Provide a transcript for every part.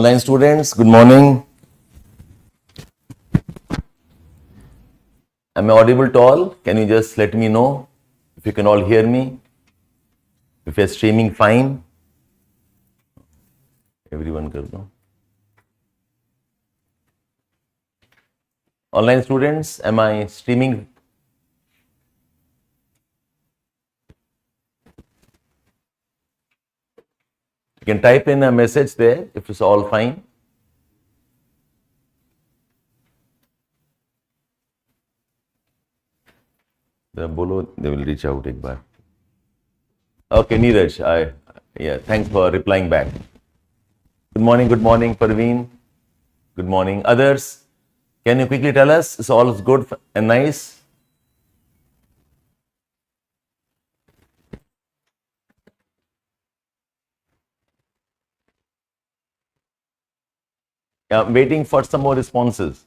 Online students, good morning. Am I audible to all? Can you just let me know if you can all hear me? If you're streaming, fine. Everyone kar do. Online students, am I streaming? You can type in a message there if it's all fine. Bolo, they will reach out ek baar. Okay, Neeraj, thanks for replying back. Good morning, Parveen. Good morning. Others, can you quickly tell us, is all good and nice? I'm waiting for some more responses.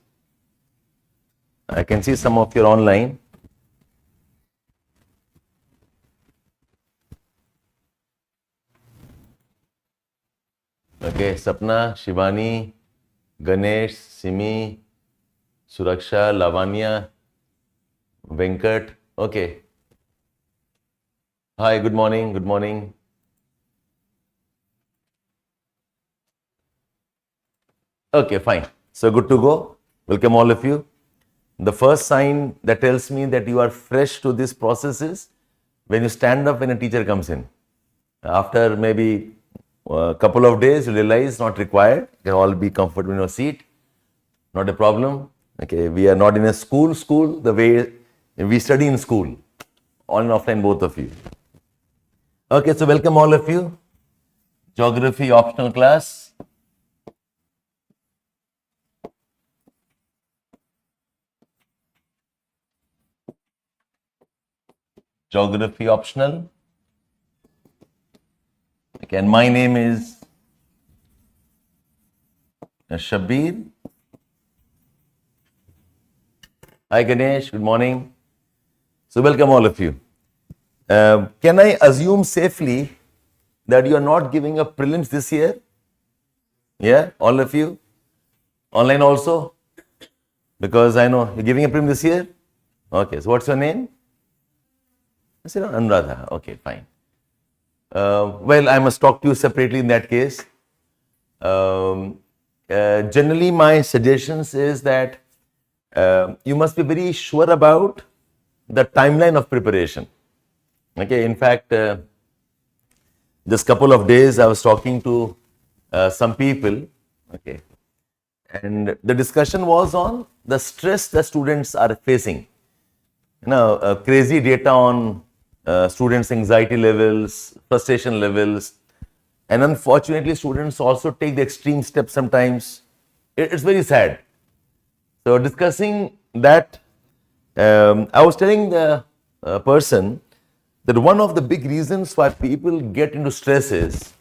I can see some of you online. Okay, Sapna, Shivani, Ganesh, Simi, Suraksha, Lavanya, Venkat. Okay. Hi, good morning. Okay, fine. So good to go. Welcome all of you. The first sign that tells me that you are fresh to this process is when you stand up when a teacher comes in. After maybe a couple of days, you realize not required. You can all be comfortable in your seat. Not a problem. Okay, we are not in a school the way we study in school. On and offline, both of you. Okay, so welcome all of you. Geography optional class. Geography optional. Okay, and my name is Shabbir. Hi Ganesh, good morning. So welcome all of you. Can I assume safely that you are not giving a prelims this year? Yeah, all of you? Online also? Because I know you're giving a prelim this year? Okay, so what's your name? I said Anuradha. Okay, fine. Well, I must talk to you separately in that case. Generally, my suggestions is that you must be very sure about the timeline of preparation. Okay, in fact, just couple of days I was talking to some people, okay, and the discussion was on the stress the students are facing. Crazy data on students' anxiety levels, frustration levels, and unfortunately, students also take the extreme steps sometimes. It's very sad. So, discussing that, I was telling the person that one of the big reasons why people get into stress is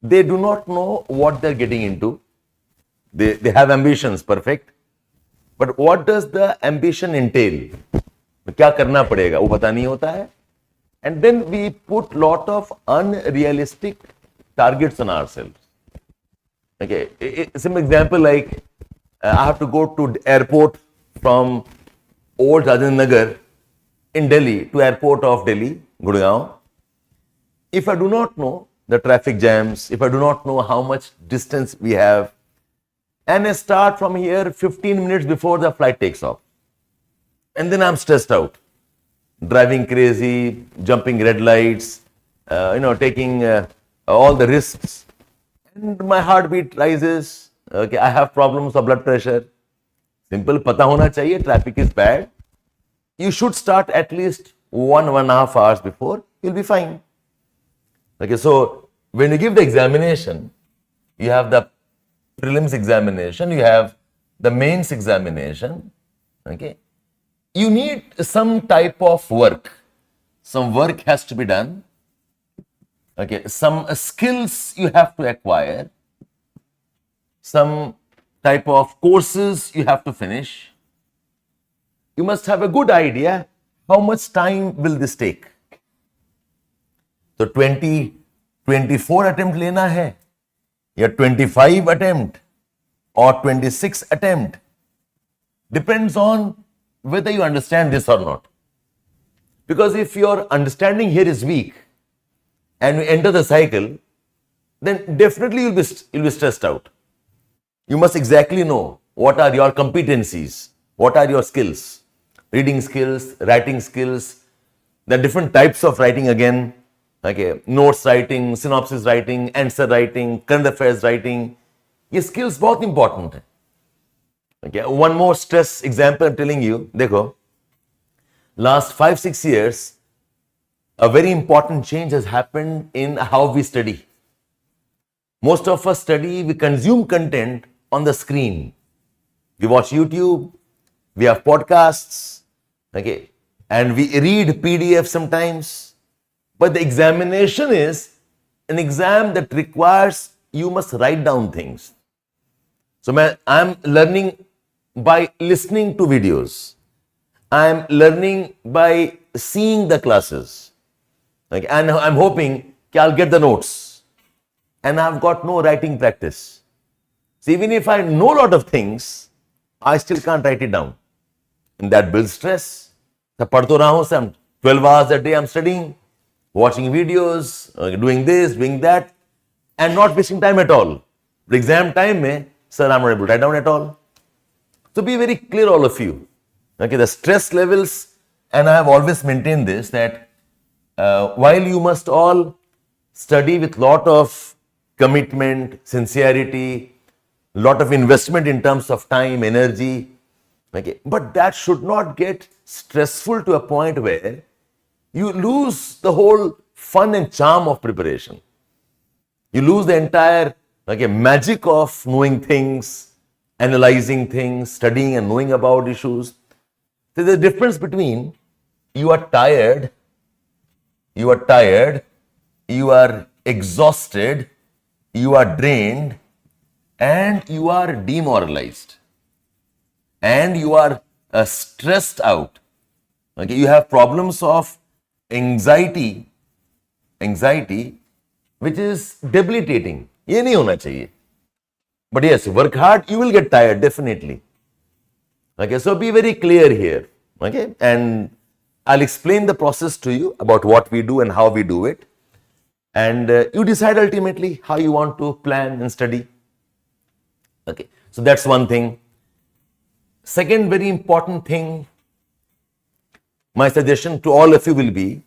they do not know what they're getting into. They have ambitions, perfect. But what does the ambition entail? क्या करना पड़ेगा वो पता नहीं होता है, and then we put lot of unrealistic targets on ourselves. Okay, some example like I have to go to airport from Old Rajendra Nagar in Delhi to airport of Delhi, Gurgaon. If I do not know the traffic jams, if I do not know how much distance we have, and I start from here 15 minutes before the flight takes off, and then I'm stressed out, driving crazy, jumping red lights, taking all the risks, and my heartbeat rises. Okay, I have problems of blood pressure. Simple, pata hona chahiye, traffic is bad. You should start at least 1.5 hours before, you'll be fine. Okay, so when you give the examination, you have the prelims examination, you have the mains examination, okay. You need some type of work. Some work has to be done. Okay, some skills you have to acquire. Some type of courses you have to finish. You must have a good idea how much time will this take. So 24 attempt लेना है your 25 attempt or 26 attempt, depends on whether you understand this or not. Because if your understanding here is weak and you enter the cycle, then definitely you'll be stressed out. You must exactly know what are your competencies, what are your skills, reading skills, writing skills, the different types of writing again, okay, notes writing, synopsis writing, answer writing, current affairs writing. ये skills बहुत important है. Okay, one more stress example I'm telling you. देखो, last 5-6 years, a very important change has happened in how we study. Most of us study, we consume content on the screen. We watch YouTube, we have podcasts, okay, and we read PDF sometimes. But the examination is an exam that requires you must write down things. So I'm learning by listening to videos. I'm learning by seeing the classes. Okay, and I'm hoping I'll get the notes. And I've got no writing practice. So even if I know a lot of things, I still can't write it down. And that builds stress. So padhto raha hu, I'm 12 hours a day I'm studying, watching videos, doing this, doing that, and not wasting time at all. The exam time mein, sir, I'm not able to write down at all. So be very clear, all of you. Okay, the stress levels, and I have always maintained this, that while you must all study with lot of commitment, sincerity, lot of investment in terms of time, energy, okay, but that should not get stressful to a point where you lose the whole fun and charm of preparation. You lose the entire magic of knowing things, analyzing things, studying and knowing about issues. There's a difference between you are tired, you are exhausted, you are drained, and you are demoralized, and you are stressed out. Okay, you have problems of anxiety, which is debilitating. ये नहीं होना चाहिए. But yes, work hard, you will get tired, definitely. Okay, so be very clear here. Okay, and I'll explain the process to you about what we do and how we do it. And you decide ultimately how you want to plan and study. Okay, so that's one thing. Second very important thing, my suggestion to all of you will be,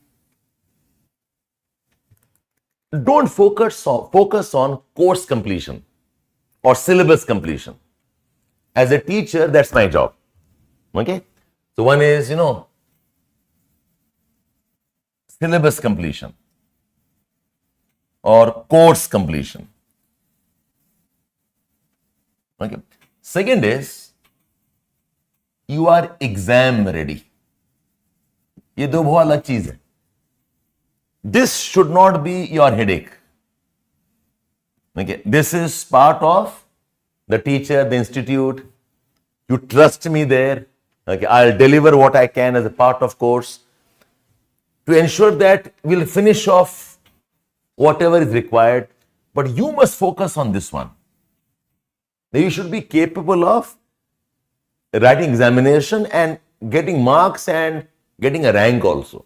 don't focus on course completion or syllabus completion. As a teacher, that's my job. Okay, so one is, syllabus completion or course completion. Okay. Second is, you are exam ready. ये दो बहुत अलग चीज है. This should not be your headache. Okay. This is part of the teacher, the institute. You trust me there. Okay. I'll deliver what I can as a part of course to ensure that we'll finish off whatever is required. But you must focus on this one. You should be capable of writing examination and getting marks and getting a rank also.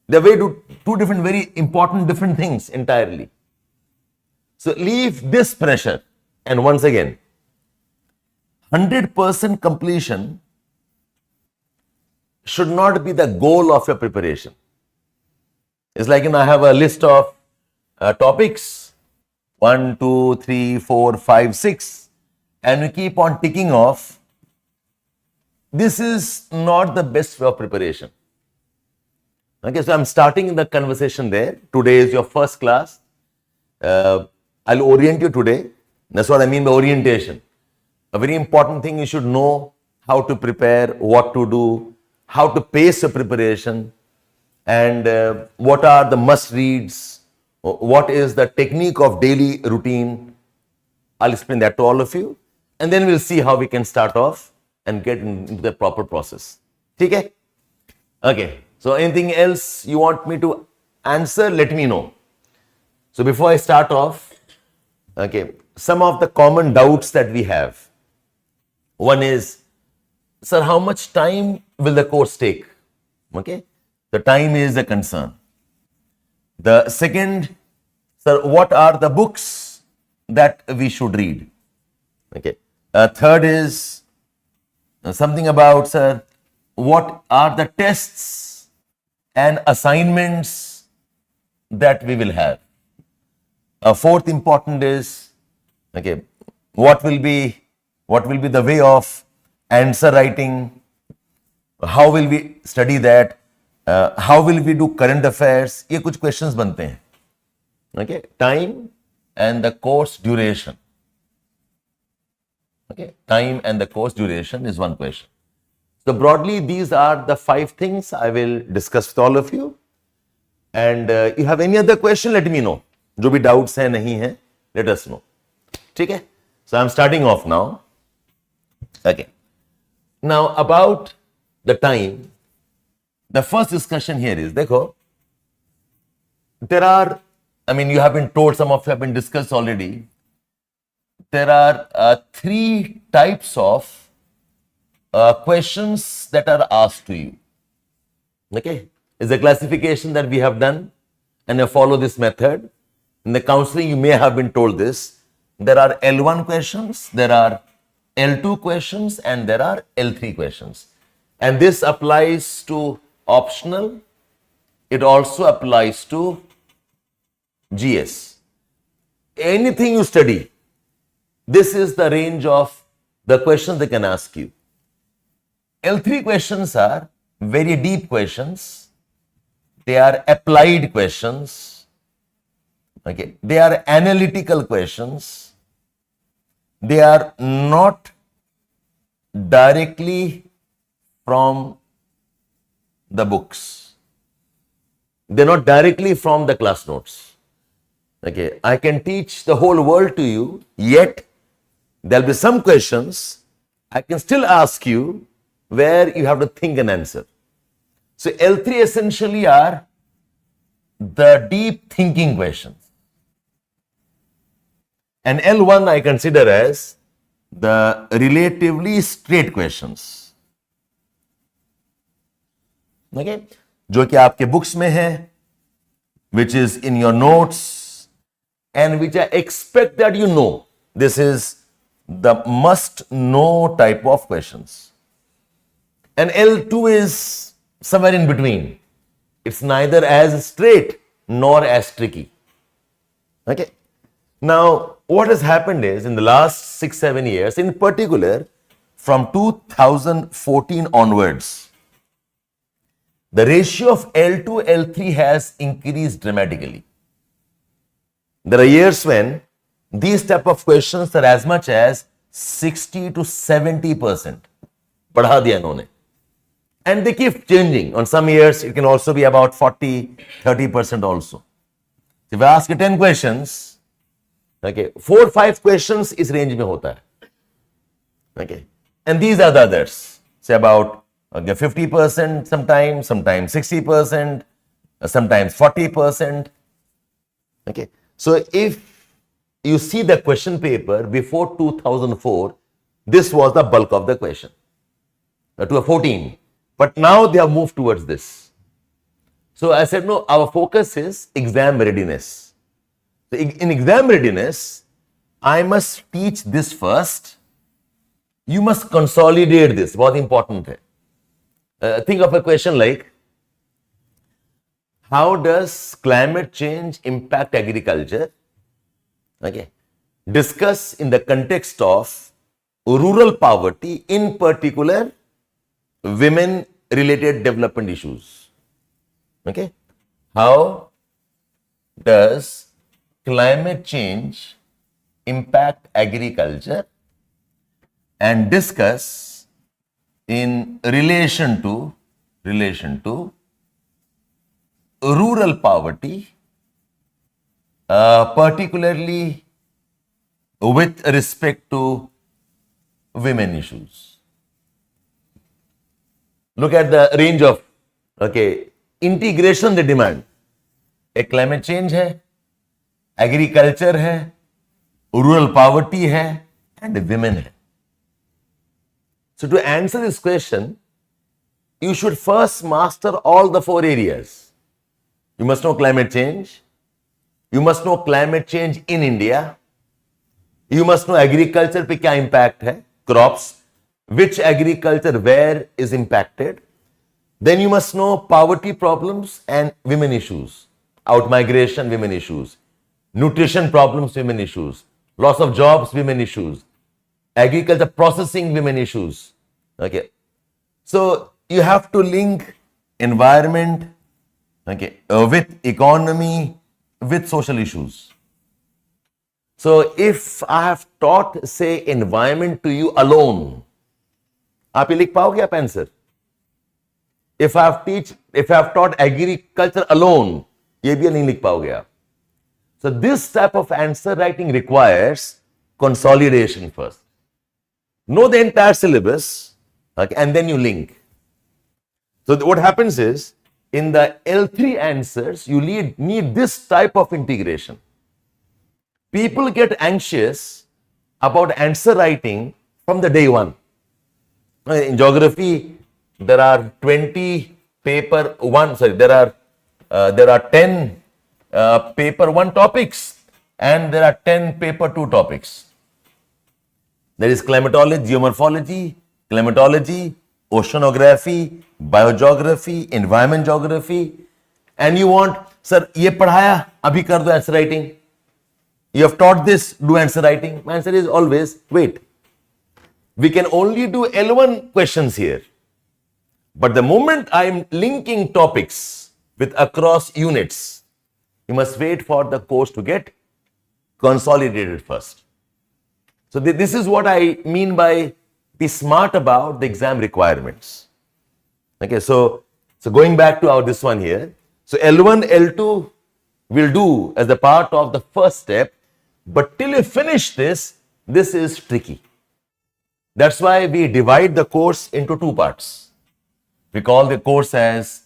They're two different, very important different things entirely. So leave this pressure. And once again, 100% completion should not be the goal of your preparation. It's like, I have a list of topics, 1, 2, 3, 4, 5, 6, and we keep on ticking off. This is not the best way of preparation. Okay, so I'm starting the conversation there. Today is your first class. I'll orient you today. That's what I mean by orientation. A very important thing, you should know how to prepare, what to do, how to pace your preparation, and what are the must-reads, what is the technique of daily routine. I'll explain that to all of you. And then we'll see how we can start off and get into the proper process. Okay? Okay. So anything else you want me to answer, let me know. So before I start off, Okay, some of the common doubts that we have. One is, sir, how much time will the course take? Okay, the time is a concern. The second, sir, what are the books that we should read? Okay. Third is something about, sir, what are the tests and assignments that we will have? Fourth important is, okay, what will be the way of answer writing? How will we study that? How will we do current affairs? ये कुछ questions बनते हैं. Okay, time and the course duration. Okay, time and the course duration is one question. So broadly, these are the 5 things I will discuss with all of you. And you have any other question, let me know. जो भी doubts हैं नहीं हैं, let us know. ठीक है? So I'm starting off now. Okay. Now about the time, the first discussion here is, देखो, there are, I mean, you have been told, some of you have been discussed already. There are 3 types of questions that are asked to you. Okay, it's a classification that we have done, and you follow this method. In the counseling, you may have been told this. There are L1 questions, there are L2 questions, and there are L3 questions. And this applies to optional. It also applies to GS. Anything you study, this is the range of the questions they can ask you. L3 questions are very deep questions. They are applied questions. Okay, they are analytical questions. They are not directly from the books. They're not directly from the class notes. Okay, I can teach the whole world to you, yet there'll be some questions I can still ask you where you have to think and answer. So L3 essentially are the deep thinking questions. And L1 I consider as the relatively straight questions. Okay? जो कि आपके books में है, which is in your notes, and which I expect that you know. This is the must know type of questions. And L2 is somewhere in between. It's neither as straight nor as tricky. Okay. Now, what has happened is, in the last 6-7 years, in particular, from 2014 onwards, the ratio of L2, L3 has increased dramatically. There are years when these type of questions are as much as 60 to 70%. बढ़ा दिया इन्होंने. And they keep changing. On some years, it can also be about 40, 30% also. If I ask you 10 questions, okay, 4 or 5 questions is range में होता है. Okay, and these are the others. Say about 50%, sometimes 60%, sometimes 40%. Okay, so if you see the question paper before 2004, this was the bulk of the question. To a 14. But now they have moved towards this. So I said, no, our focus is exam readiness. So in exam readiness, I must teach this first. You must consolidate this. बहुत important है. Think of a question like, how does climate change impact agriculture? Okay. Discuss in the context of rural poverty, in particular, women related development issues. Okay. How does climate change impact agriculture, and discuss in relation to rural poverty, particularly with respect to women issues. Look at the range of, okay, integration they demand. एक climate change है, agriculture है, rural poverty hai, and women hai. So to answer this question, you should first master all the 4 areas. You must know climate change. You must know climate change in India. You must know agriculture पे क्या impact है, crops, which agriculture where is impacted. Then you must know poverty problems and women issues, out-migration, women issues, nutrition problems, women issues, loss of jobs, women issues, agriculture processing, women issues. Okay. So you have to link environment, okay, with economy, with social issues. So if I have taught, say, environment to you alone, आप ये लिख पाओगे आप answer? If I have taught agriculture alone, ये भी नहीं लिख पाओगे आप. So this type of answer writing requires consolidation first. Know the entire syllabus, okay, and then you link. So what happens is, in the L3 answers, you need this type of integration. People get anxious about answer writing from the day one. In geography, there are 20 paper 1, sorry, there are 10 paper 1 topics and there are 10 paper 2 topics. There is climatology, geomorphology, oceanography, biogeography, environment geography, and you want, sir, ye padhaya, abhi kar do answer writing. You have taught this, do answer writing. My answer is always, wait. We can only do L1 questions here. But the moment I am linking topics with across units, you must wait for the course to get consolidated first. So this is what I mean by be smart about the exam requirements. Okay, so going back to this one here. So L1, L2 will do as a part of the first step, but till you finish this is tricky. That's why we divide the course into 2 parts. We call the course as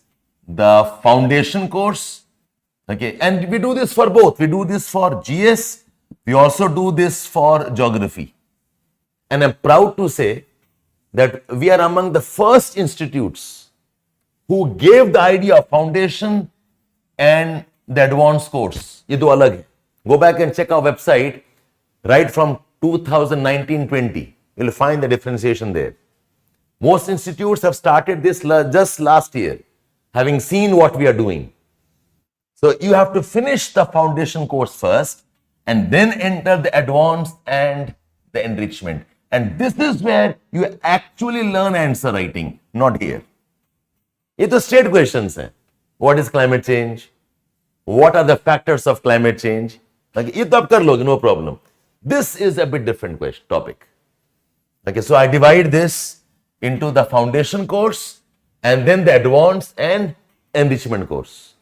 the foundation course. Okay, and we do this for both. We do this for GS. We also do this for geography. And I'm proud to say that we are among the first institutes who gave the idea of foundation and the advanced course. Ye do alag hai. Go back and check our website right from 2019-20. You'll find the differentiation there. Most institutes have started this just last year, having seen what we are doing. So you have to finish the foundation course first and then enter the advanced and the enrichment. And this is where you actually learn answer writing, not here. These are straight questions. What is climate change? What are the factors of climate change? No problem. This is a bit different topic. Okay, so I divide this into the foundation course and then the advanced and enrichment course.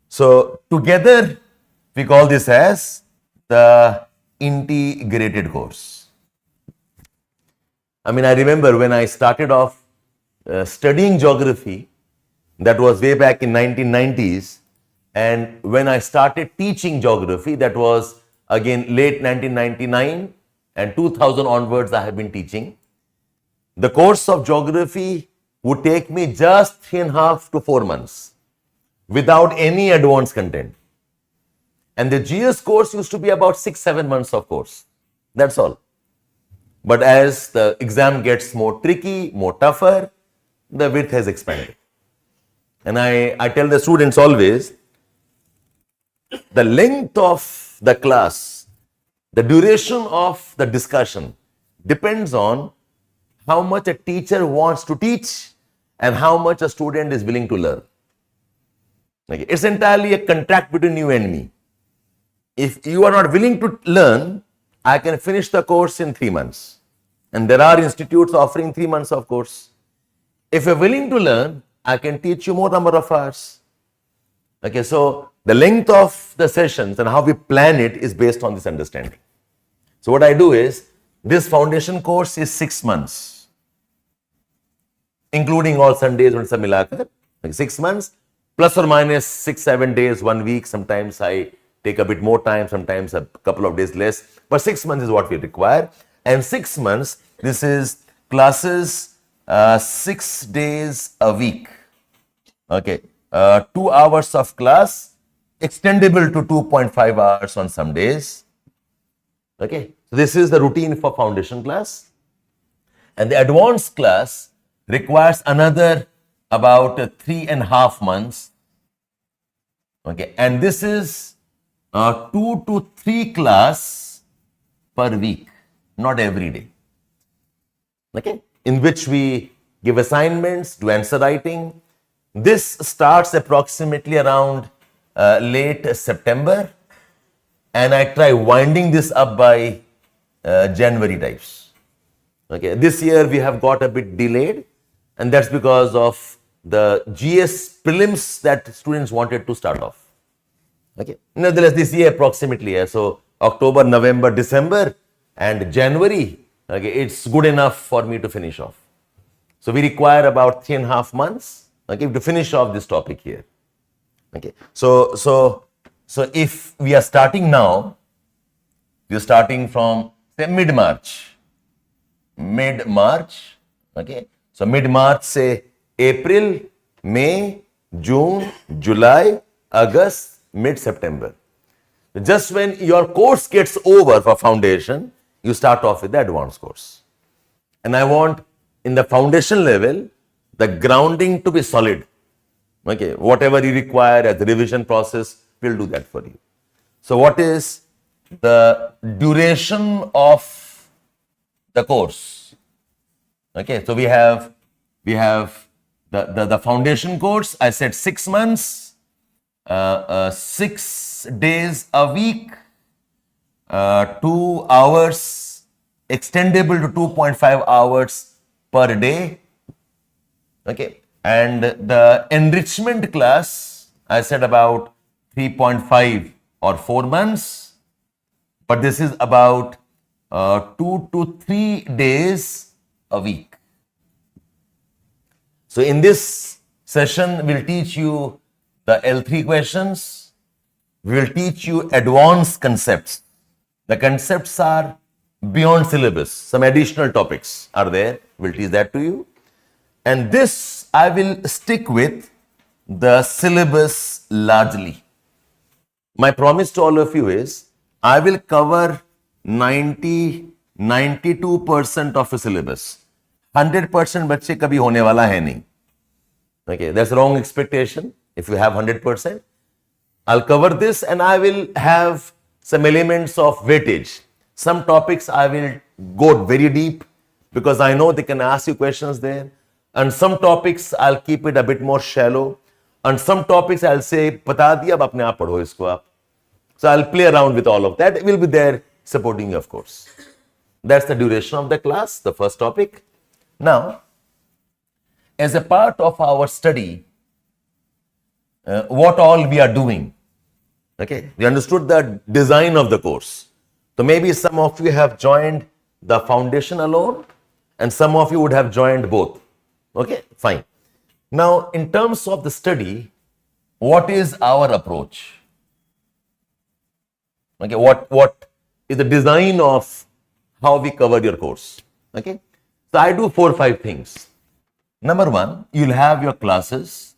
So together we call this as the integrated course. I mean, I remember when I started off studying geography, that was way back in 1990s, and when I started teaching geography, that was again late 1999 and 2000 onwards I have been teaching. The course of geography would take me just 3.5 to 4 months without any advanced content. And the GS course used to be about 6-7 months of course. That's all. But as the exam gets more tricky, more tougher, the width has expanded. And I tell the students always, the length of the class, the duration of the discussion depends on how much a teacher wants to teach and how much a student is willing to learn. Okay. It's entirely a contract between you and me. If you are not willing to learn, I can finish the course in 3 months. And there are institutes offering 3 months of course. If you're willing to learn, I can teach you more number of hours. Okay, so the length of the sessions and how we plan it is based on this understanding. So what I do is, this foundation course is 6 months, including all Sundays and like 6 months, plus or minus 6-7 days, 1 week. Sometimes I take a bit more time, sometimes a couple of days less, but 6 months is what we require. And 6 months, this is classes 6 days a week. Okay, 2 hours of class, extendable to 2.5 hours on some days. Okay, so this is the routine for foundation class. And the advanced class requires another about 3.5 months. Okay, and this is 2 to 3 class per week, not every day. Okay, in which we give assignments, do answer writing. This starts approximately around late September, and I try winding this up by January types. Okay, this year we have got a bit delayed, and that's because of the GS prelims that students wanted to start off. Okay, nevertheless, this year approximately, so October, November, December, and January, okay, it's good enough for me to finish off. So we require about 3.5 months, okay, to finish off this topic here. Okay, so if we are starting now, we are starting from say mid-March, okay, so mid-March, say April, May, June, July, August, mid-September. Just when your course gets over for foundation, you start off with the advanced course. And I want in the foundation level, the grounding to be solid. Okay, whatever you require as the revision process, we'll do that for you. So what is the duration of the course? Okay, so we have the foundation course. I said 6 months, 6 days a week, 2 hours, extendable to 2.5 hours per day. Okay, and the enrichment class, I said about 3.5 or 4 months, but this is about 2 to 3 days a week. So in this session, we'll teach you the L3 questions. We will teach you advanced concepts. The concepts are beyond syllabus. Some additional topics are there. We'll teach that to you. And this, I will stick with the syllabus largely. My promise to all of you is, I will cover 92% of the syllabus. 100% बच्चे कभी होने वाला है नहीं. Okay, that's a wrong expectation. If you have 100%, I'll cover this, and I will have some elements of weightage. Some topics I will go very deep because I know they can ask you questions there. And some topics I'll keep it a bit more shallow. And some topics I'll say, बता दिया, अब अपने आप पढ़ो इसको आप. So I'll play around with all of that. It will be there supporting you, of course. That's the duration of the class, the first topic. Now, as a part of our study, what all we are doing. Okay, we understood the design of the course. So maybe some of you have joined the foundation alone, and some of you would have joined both. Okay, fine. Now, in terms of the study, what is our approach? Okay, what is the design of how we cover your course? Okay, so I do 4 or 5 things. Number 1, you'll have your classes.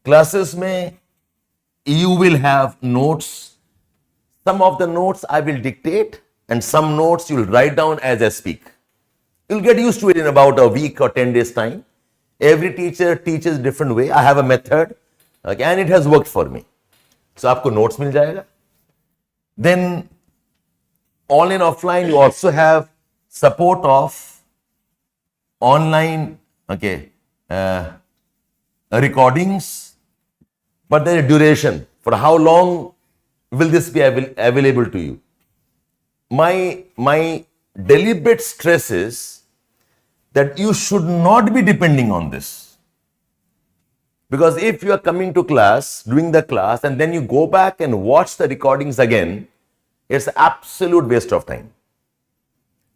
Classes mein you will have notes. Some of the notes I will dictate, and some notes you'll write down as I speak. You'll get used to it in about a week or 10 days time. Every teacher teaches different way. I have a method, okay, and it has worked for me. So आपको notes मिल जाएगा. Then online, offline, you also have support of online, okay, recordings, but there is a duration. For how long will this be available to you? My deliberate stress is that you should not be depending on this. Because if you are coming to class, doing the class, and then you go back and watch the recordings again, it's absolute waste of time.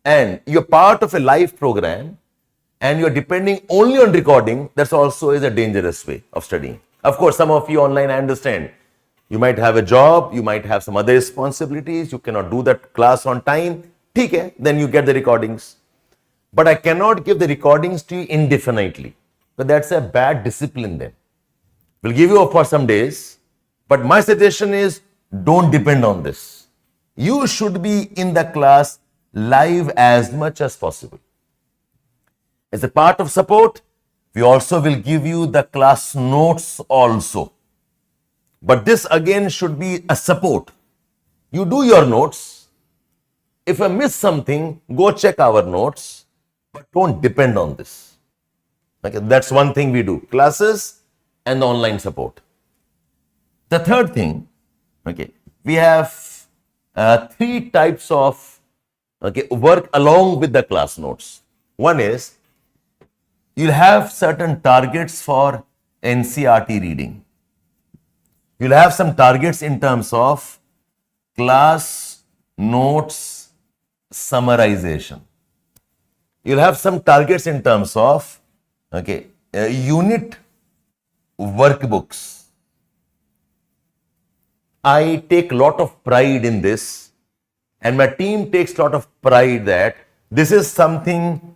And you're part of a live program, and you're depending only on recording. That's also is a dangerous way of studying. Of course, some of you online, I understand, You might have a job, you might have some other responsibilities, you cannot do that class on time. ठीक है, then you get the recordings. But I cannot give the recordings to you indefinitely. But that's a bad discipline then. We'll give you for some days, but my suggestion is don't depend on this. You should be in the class live as much as possible. As a part of support, we also will give you the class notes also. But this again should be a support. You do your notes. If I miss something, go check our notes, but don't depend on this. Okay, that's one thing we do, classes and the online support. The third thing, okay, we have 3 types of work along with the class notes. One is, you'll have certain targets for NCERT reading. You'll have some targets in terms of class notes summarization. You'll have some targets in terms of unit workbooks. I take a lot of pride in this, and my team takes a lot of pride that this is something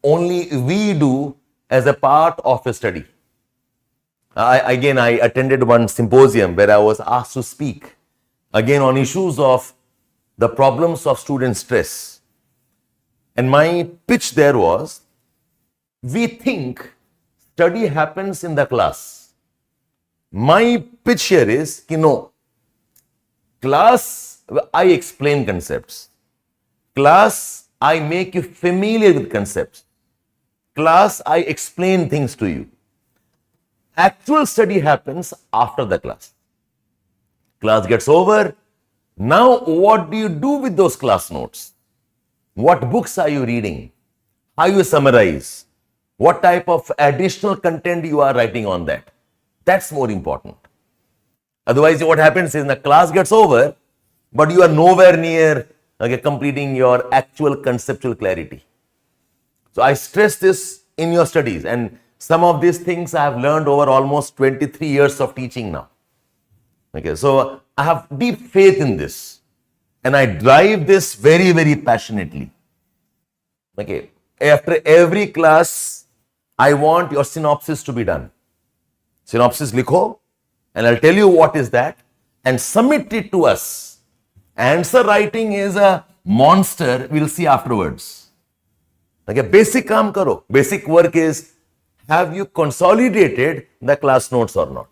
only we do as a part of a study. I attended one symposium where I was asked to speak again on issues of the problems of student stress. And my pitch there was, we think study happens in the class. My pitch here is, no, class, I explain concepts. Class, I make you familiar with concepts. Class, I explain things to you. Actual study happens after the class. Class gets over. Now, what do you do with those class notes? What books are you reading? How you summarize? What type of additional content you are writing on that? That's more important. Otherwise, what happens is the class gets over, but you are nowhere near completing your actual conceptual clarity. So I stress this in your studies, and some of these things I have learned over almost 23 years of teaching now. So I have deep faith in this, and I drive this very, very passionately. After every class, I want your synopsis to be done. Synopsis likho, and I'll tell you what is that, and submit it to us. Answer writing is a monster, we'll see afterwards. Basic kaam karo. Basic work is, have you consolidated the class notes or not?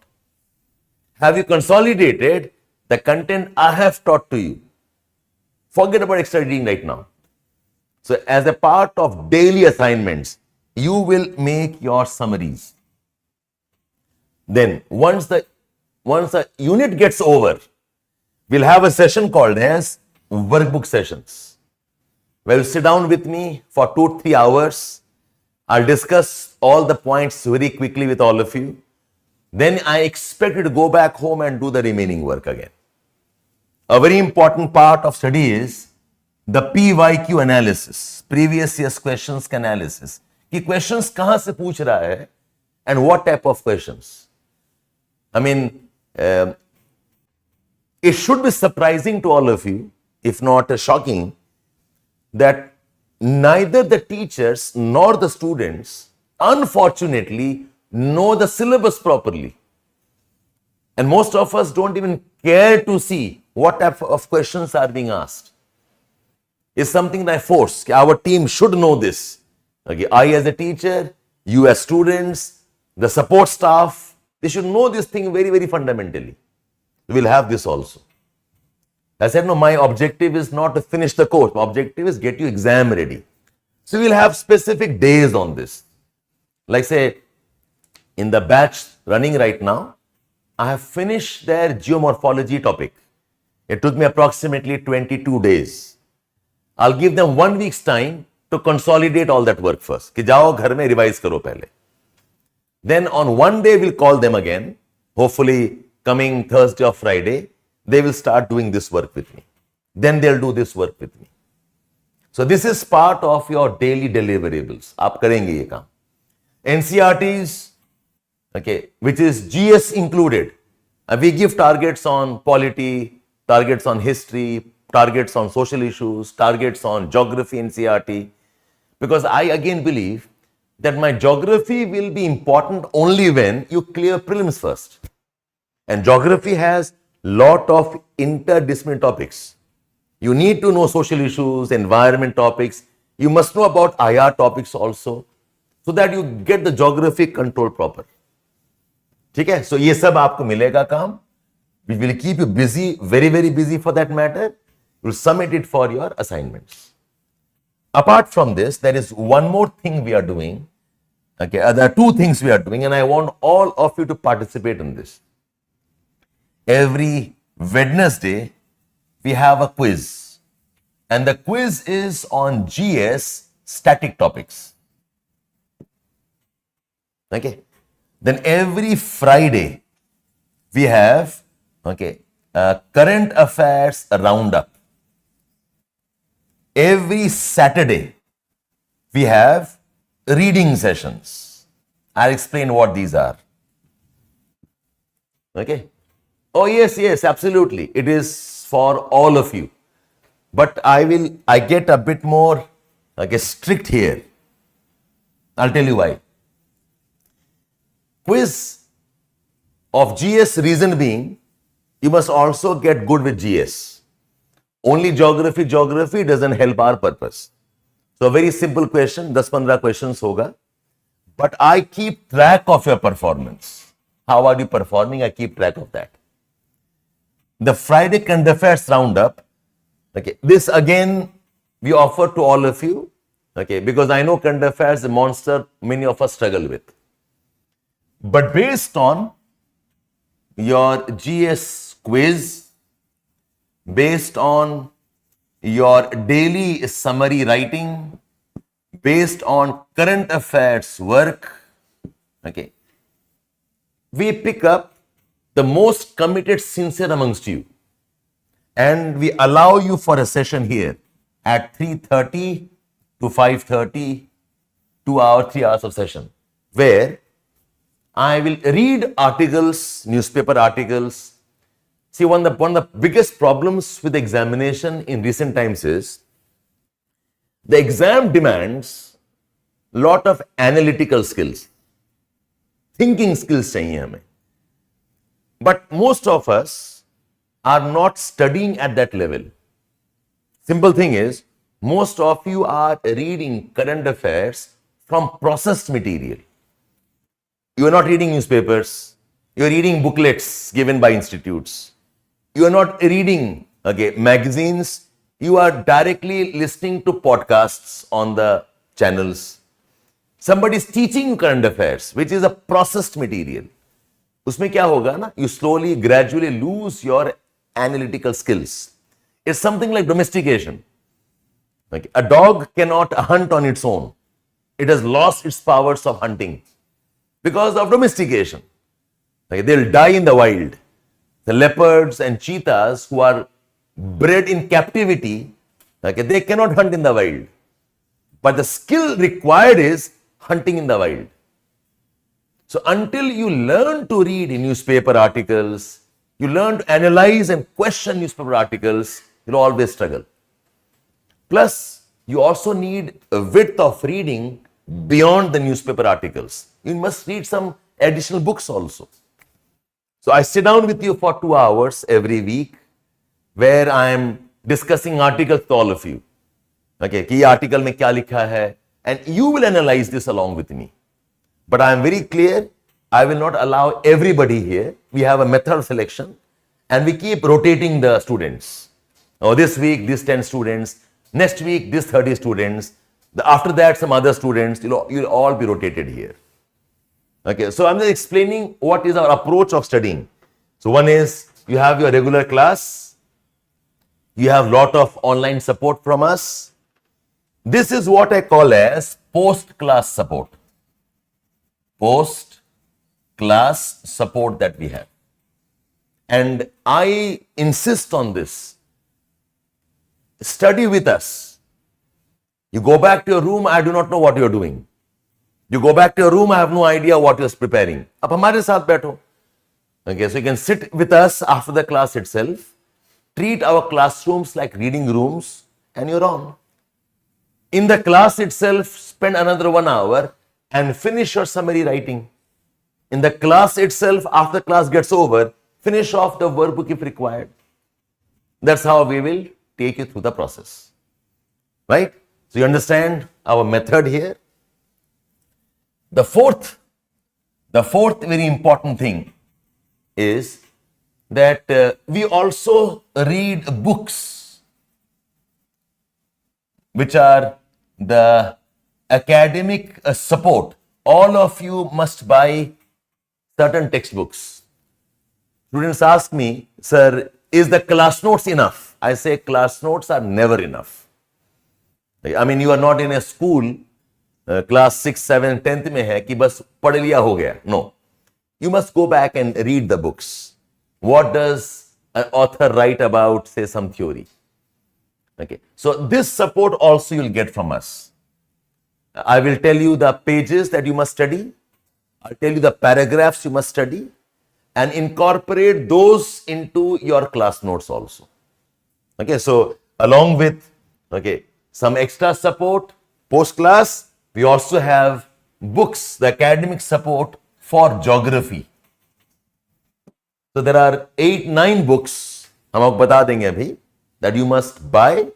Have you consolidated the content I have taught to you? Forget about extra reading right now. So as a part of daily assignments, you will make your summaries. Then once the unit gets over, we'll have a session called as workbook sessions. Well, sit down with me for 2-3 hours. I'll discuss all the points very quickly with all of you. Then I expect you to go back home and do the remaining work again. A very important part of study is the PYQ analysis, previous year's questions analysis. कि questions कहाँ से पूछ रहा है and what type of questions. I mean, it should be surprising to all of you, if not shocking, that neither the teachers nor the students, unfortunately, know the syllabus properly. And most of us don't even care to see what type of questions are being asked. It's something that I force. Our team should know this. I as a teacher, you as students, the support staff, they should know this thing very, very fundamentally. We'll have this also. I said, no, my objective is not to finish the course. My objective is get you exam ready. So we'll have specific days on this. Like say, in the batch running right now, I have finished their geomorphology topic. It took me approximately 22 days. I'll give them 1 week's time to consolidate all that work first. कि जाओ घर में revise करो पहले. Then on one day we'll call them again. Hopefully coming Thursday or Friday, they will start doing this work with me. Then they'll do this work with me. So this is part of your daily deliverables. आप करेंगे ये काम. NCERTs, which is GS included. We give targets on polity, targets on history, targets on social issues, targets on geography and CRT, because I again believe that my geography will be important only when you clear prelims first. And geography has lot of interdisciplinary topics. You need to know social issues, environment topics. You must know about IR topics also, so that you get the geography control proper. ठीक है? So ये सब आपको मिलेगा काम. We will keep you busy, very, very busy for that matter. You will submit it for your assignments. Apart from this, there is one more thing we are doing. Okay, there are two things we are doing, and I want all of you to participate in this. Every Wednesday, we have a quiz, and the quiz is on GS static topics. Okay. Then every Friday, we have current affairs roundup. Every Saturday, we have reading sessions. I'll explain what these are. Okay. Oh yes, absolutely. It is for all of you. But I get a bit more strict here. I'll tell you why. Quiz of GS, reason being, you must also get good with GS. Only geography doesn't help our purpose. So a very simple question, 10-15 questions hoga. But I keep track of your performance. How are you performing? I keep track of that. The Friday current affairs roundup, this again we offer to all of you, because I know current affairs is a monster many of us struggle with. But based on your GS quiz, based on your daily summary writing, based on current affairs work, we pick up the most committed, sincere amongst you, and we allow you for a session here at 3:30 to 5:30, 2 hours, 3 hours of session, where I will read articles, newspaper articles. See, one of the biggest problems with examination in recent times is the exam demands lot of analytical skills, thinking skills chahiye hame. But most of us are not studying at that level. Simple thing is, most of you are reading current affairs from processed material. You are not reading newspapers. You are reading booklets given by institutes. You are not reading magazines. You are directly listening to podcasts on the channels. Somebody is teaching you current affairs, which is a processed material. Usme kya hoga na? You slowly, gradually lose your analytical skills. It's something like domestication. A dog cannot hunt on its own. It has lost its powers of hunting because of domestication. They'll die in the wild. The leopards and cheetahs who are bred in captivity, they cannot hunt in the wild. But the skill required is hunting in the wild. So until you learn to read newspaper articles, you learn to analyze and question newspaper articles, you'll always struggle. Plus, you also need a width of reading beyond the newspaper articles. You must read some additional books also. So I sit down with you for 2 hours every week where I am discussing articles to all of you. कि ये article में क्या लिखा है, and you will analyze this along with me. But I am very clear, I will not allow everybody here. We have a method of selection and we keep rotating the students. This week, these 10 students. Next week, these 30 students. After that, some other students. You'll all be rotated here. So I'm just explaining what is our approach of studying. So one is, you have your regular class. You have lot of online support from us. This is what I call as post-class support. Post-class support that we have. And I insist on this. Study with us. You go back to your room, I do not know what you are doing. You go back to your room, I have no idea what you are preparing. Ab hamare saath baitho. Okay, so you can sit with us after the class itself, treat our classrooms like reading rooms, and you're on. In the class itself, spend another 1 hour and finish your summary writing. In the class itself, after class gets over, finish off the workbook if required. That's how we will take you through the process. Right? So you understand our method here. The fourth very important thing is that we also read books which are the academic support. All of you must buy certain textbooks. Students ask me, sir, is the class notes enough? I say class notes are never enough. I mean, you are not in a school, class 6, 7, 10th में है कि बस पढ़ लिया हो गया. No. You must go back and read the books. What does an author write about, say, some theory? Okay. So this support also you'll get from us. I will tell you the pages that you must study. I'll tell you the paragraphs you must study and incorporate those into your class notes also. Okay, so along with some extra support post-class, we also have books, the academic support for geography. So there are 8-9 books, हम आपको बता देंगे अभी, that you must buy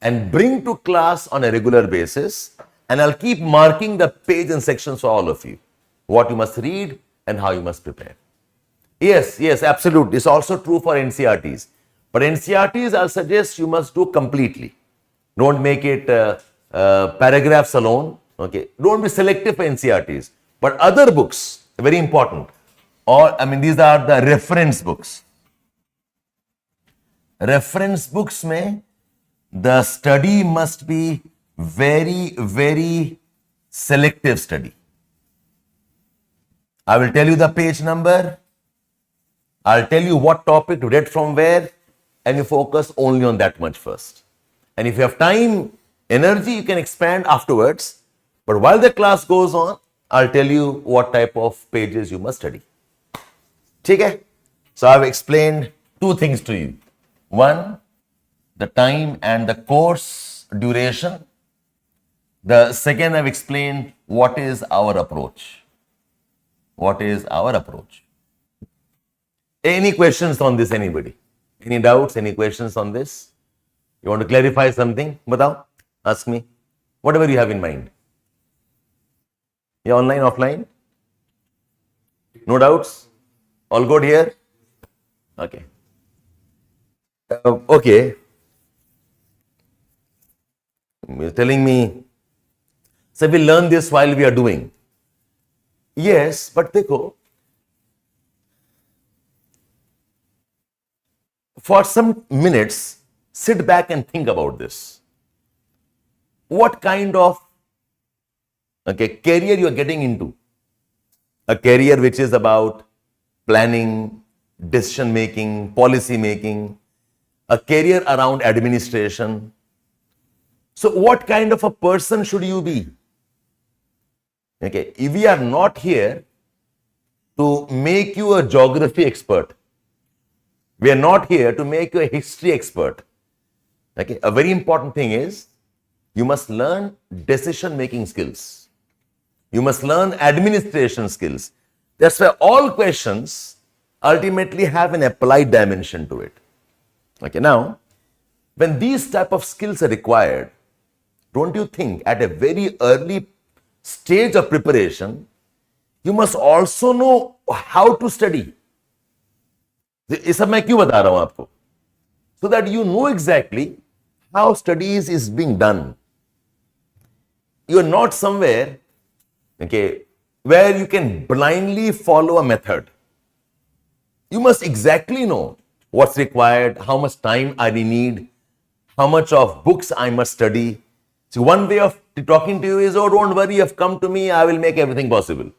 and bring to class on a regular basis, and I'll keep marking the page and sections for all of you. What you must read and how you must prepare. Yes, absolutely. It's also true for NCRTs. But NCRTs, I'll suggest you must do completely. Don't make it paragraphs alone. Okay. Don't be selective for NCRTs. But other books, very important. These are the reference books. Reference books mein, the study must be very, very selective study. I will tell you the page number. I'll tell you what topic to read from where, and you focus only on that much first. And if you have time, energy, you can expand afterwards. But while the class goes on, I'll tell you what type of pages you must study. Okay? So I've explained 2 things to you. One, the time and the course duration. The second, I've explained what is our approach. What is our approach? Any questions on this, anybody? Any doubts, any questions on this? You want to clarify something? Batao, ask me. Whatever you have in mind. Yeah, online, offline? No doubts? All good here? Okay. Okay. You're telling me, so we learn this while we are doing. Yes, but dekho, for some minutes, sit back and think about this. What kind of career you are getting into? A career which is about planning, decision making, policy making, a career around administration. So what kind of a person should you be? Okay, we are not here to make you a geography expert. We are not here to make you a history expert. Okay, a very important thing is you must learn decision-making skills. You must learn administration skills. That's why all questions ultimately have an applied dimension to it. Okay, now, when these type of skills are required, don't you think at a very early stage of preparation, you must also know how to study. ये सब मैं क्यों बता रहा हूं आपको? So that you know exactly how studies is being done. You are not somewhere, where you can blindly follow a method. You must exactly know what's required, how much time I need, how much of books I must study. So one way of talking to you is, oh, don't worry, you've come to me, I will make everything possible.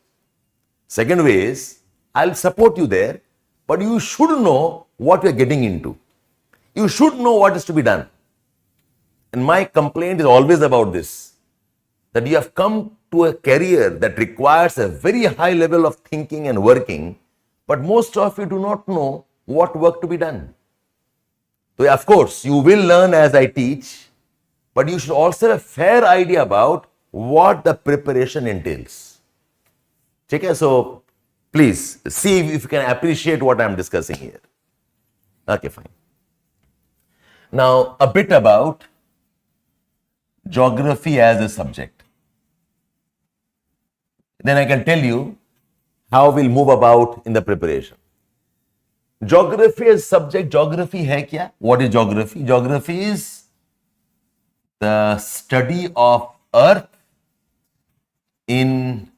Second way is, I'll support you there, but you should know what you're getting into. You should know what is to be done. And my complaint is always about this, that you have come to a career that requires a very high level of thinking and working, but most of you do not know what work to be done. So of course, you will learn as I teach, but you should also have a fair idea about what the preparation entails. Okay, so please see if you can appreciate what I am discussing here. Okay, fine. Now, a bit about geography as a subject. Then I can tell you how we'll move about in the preparation. Geography as subject, geography hai kya? What is geography? Geography is the study of Earth in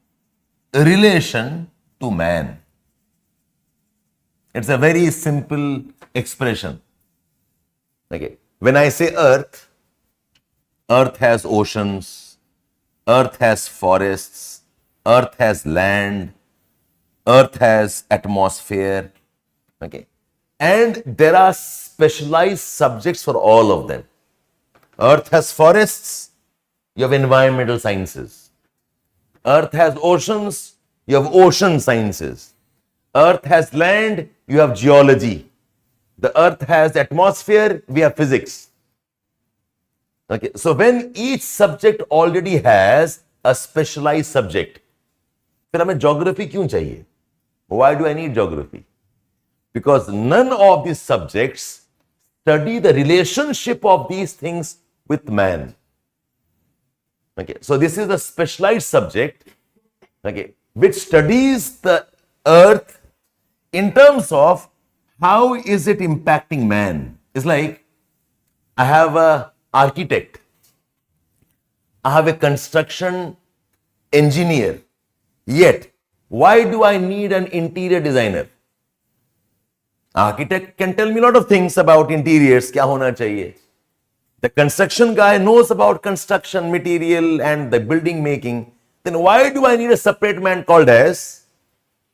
relation to man. It's a very simple expression. Okay. When I say Earth, Earth has oceans, Earth has forests, Earth has land, Earth has atmosphere. Okay. And there are specialized subjects for all of them. Earth has forests, you have environmental sciences. Earth has oceans, you have ocean sciences. Earth has land, you have geology. The Earth has atmosphere, we have physics. Okay, so when each subject already has a specialized subject, फिर हमें geography क्यों चाहिए? Why do I need geography? Because none of these subjects study the relationship of these things with man. Okay, so this is a specialized subject, okay, which studies the Earth in terms of how is it impacting man. It's like I have an architect, I have a construction engineer, yet why do I need an interior designer? Architect can tell me a lot of things about interiors, kya hona chahiye. The construction guy knows about construction material and the building making. Then why do I need a separate man called as,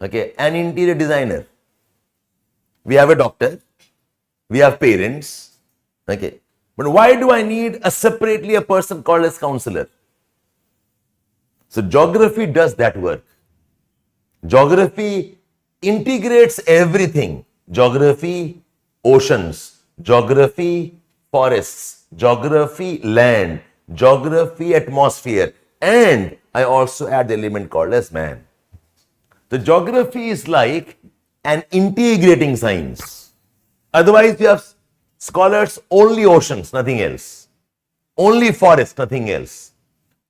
okay, an interior designer? We have a doctor, we have parents, okay. But why do I need separately a person called as counselor? So geography does that work. Geography integrates everything. Geography, oceans, geography, forests, geography, land, geography, atmosphere, and I also add the element called as man. The geography is like an integrating science. Otherwise, you have scholars only oceans, nothing else. Only forest, nothing else.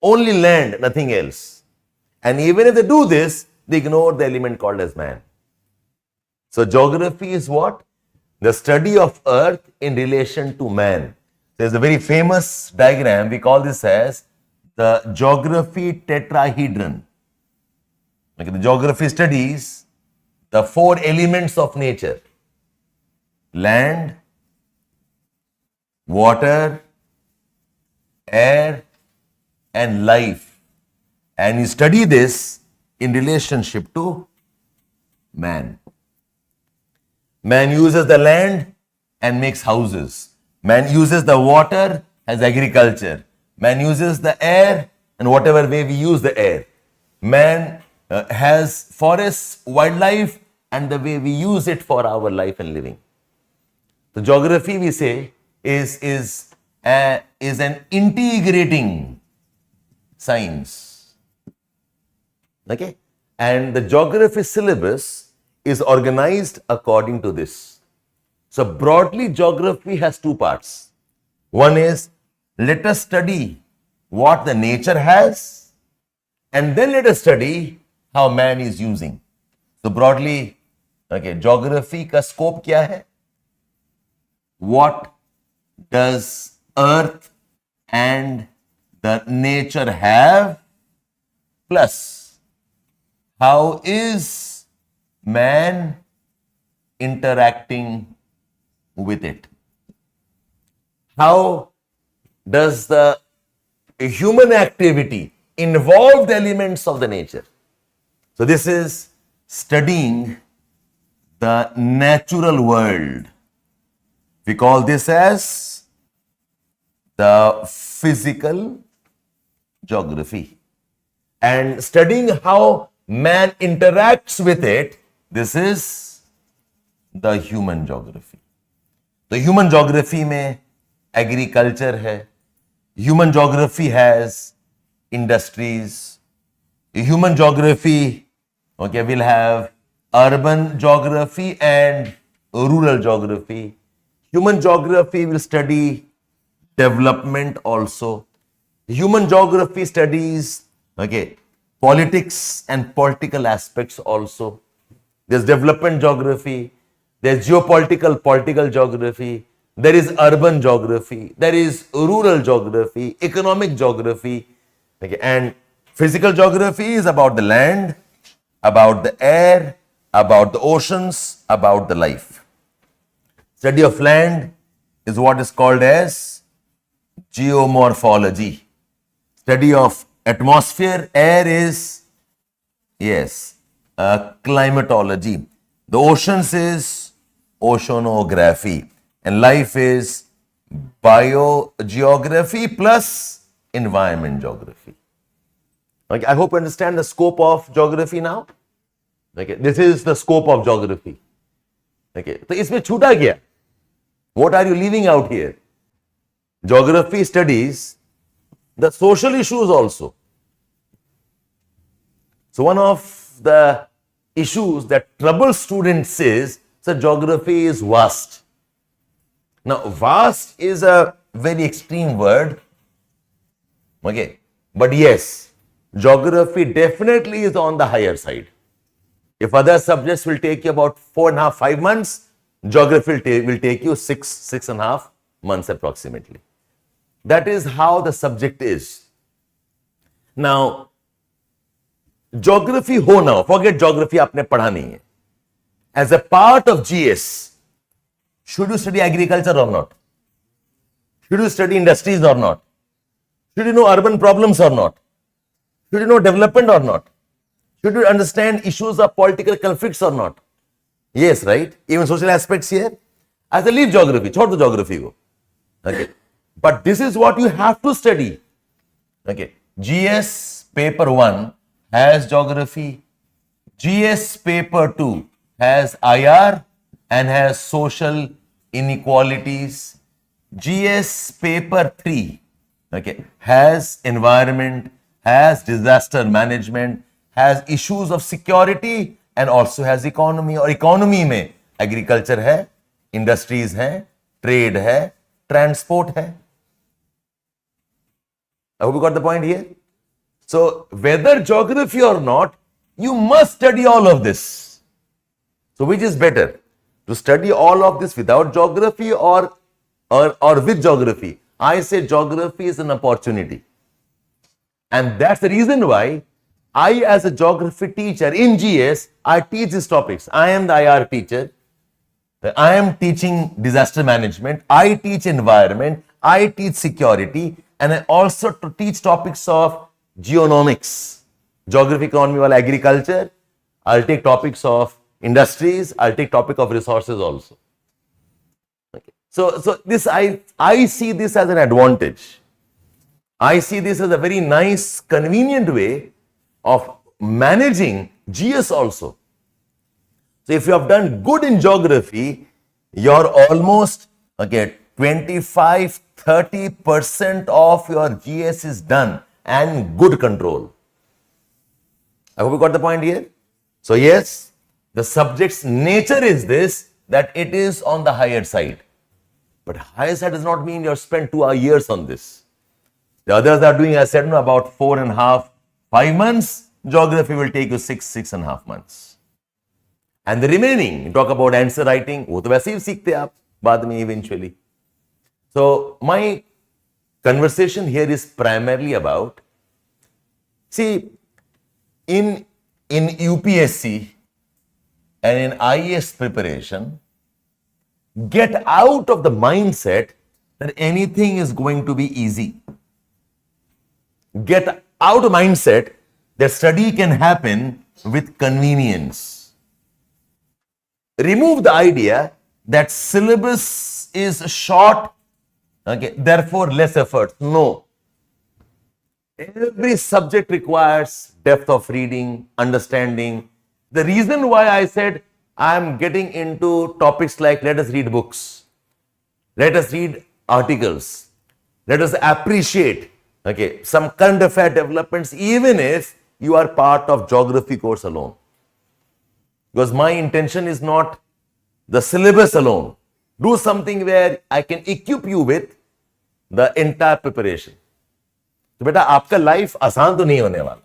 Only land, nothing else. And even if they do this, they ignore the element called as man. So geography is what? The study of Earth in relation to man. There's a very famous diagram, we call this as the geography tetrahedron. Okay, the geography studies the four elements of nature: land, water, air, and life. And you study this in relationship to man. Man uses the land and makes houses. Man uses the water as agriculture. Man uses the air and whatever way we use the air. Man has forests, wildlife, and the way we use it for our life and living. The geography, we say, is an integrating science. Okay? And the geography syllabus is organized according to this. So broadly, geography has two parts. One is, let us study what the nature has, and then let us study how man is using. So broadly, okay, geography ka scope kya hai? What does Earth and the nature have, plus how is man interacting with it? How does the human activity involve the elements of the nature? So this is studying the natural world. We call this as the physical geography. And studying how man interacts with it This is the human geography. तो human geography में agriculture है, human geography has industries, human geography okay will have urban geography and rural geography. Human geography will study development also. Human geography studies politics and political aspects also. There's development geography, there's political geography, there is urban geography, there is rural geography, economic geography, and physical geography is about the land, about the air, about the oceans, about the life. Study of land is what is called as geomorphology. Study of atmosphere, air is, climatology. The oceans is oceanography, and life is biogeography plus environment geography. Okay, I hope you understand the scope of geography now. Okay, this is the scope of geography. Okay, so इसमें छूटा क्या? What are you leaving out here? Geography studies the social issues also. So one of the issues that trouble students is that geography is vast. Now, vast is a very extreme word. Okay, but yes, geography definitely is on the higher side. If other subjects will take you about 4.5, 5 months, geography will take you 6.5 months approximately. That is how the subject is. Now, geography ho now, forget geography आपने पढ़ा नहीं है. As a part of GS, should you study agriculture or not? Should you study industries or not? Should you know urban problems or not? Should you know development or not? Should you understand issues of political conflicts or not? Yes, right? Even social aspects here. As a leave geography, छोड़ दो geography को. Okay. But this is what you have to study. Okay. GS paper 1 has geography. GS paper 2 has IR and has social inequalities. GS paper 3 has environment, has disaster management, has issues of security and also has economy. और economy में agriculture है, industries है, trade है, transport है. I hope you got the point here. So whether geography or not, you must study all of this. So which is better? To study all of this without geography or with geography? I say geography is an opportunity. And that's the reason why I, as a geography teacher in GS, I teach these topics. I am the IR teacher. I am teaching disaster management. I teach environment. I teach security. And I also teach topics of geonomics, geography, economy, while agriculture. I'll take topics of industries. I'll take topic of resources also. Okay. So this I see this as an advantage. I see this as a very nice, convenient way of managing GS also. So if you have done good in geography, you're almost 25-30% of your GS is done and good control. I hope you got the point here. So yes, the subject's nature is this, that it is on the higher side. But higher side does not mean you have spent 2 years on this. The others are doing, as I said, about 4.5, 5 months. Geography will take you 6.5 months. And the remaining, talk about answer writing, वो तो वैसे ही सीखते आप बाद में eventually. So my conversation here is primarily about, see, in UPSC and in IAS preparation, get out of the mindset that anything is going to be easy. Get out of mindset that study can happen with convenience. Remove the idea that syllabus is short, therefore less effort. No. Every subject requires depth of reading, understanding, The reason why I said I am getting into topics like let us read books, let us read articles, let us appreciate some current affair developments, even if you are part of geography course alone. Because my intention is not the syllabus alone. Do something where I can equip you with the entire preparation. तो बेटा आपका life आसान तो नहीं होने वाला.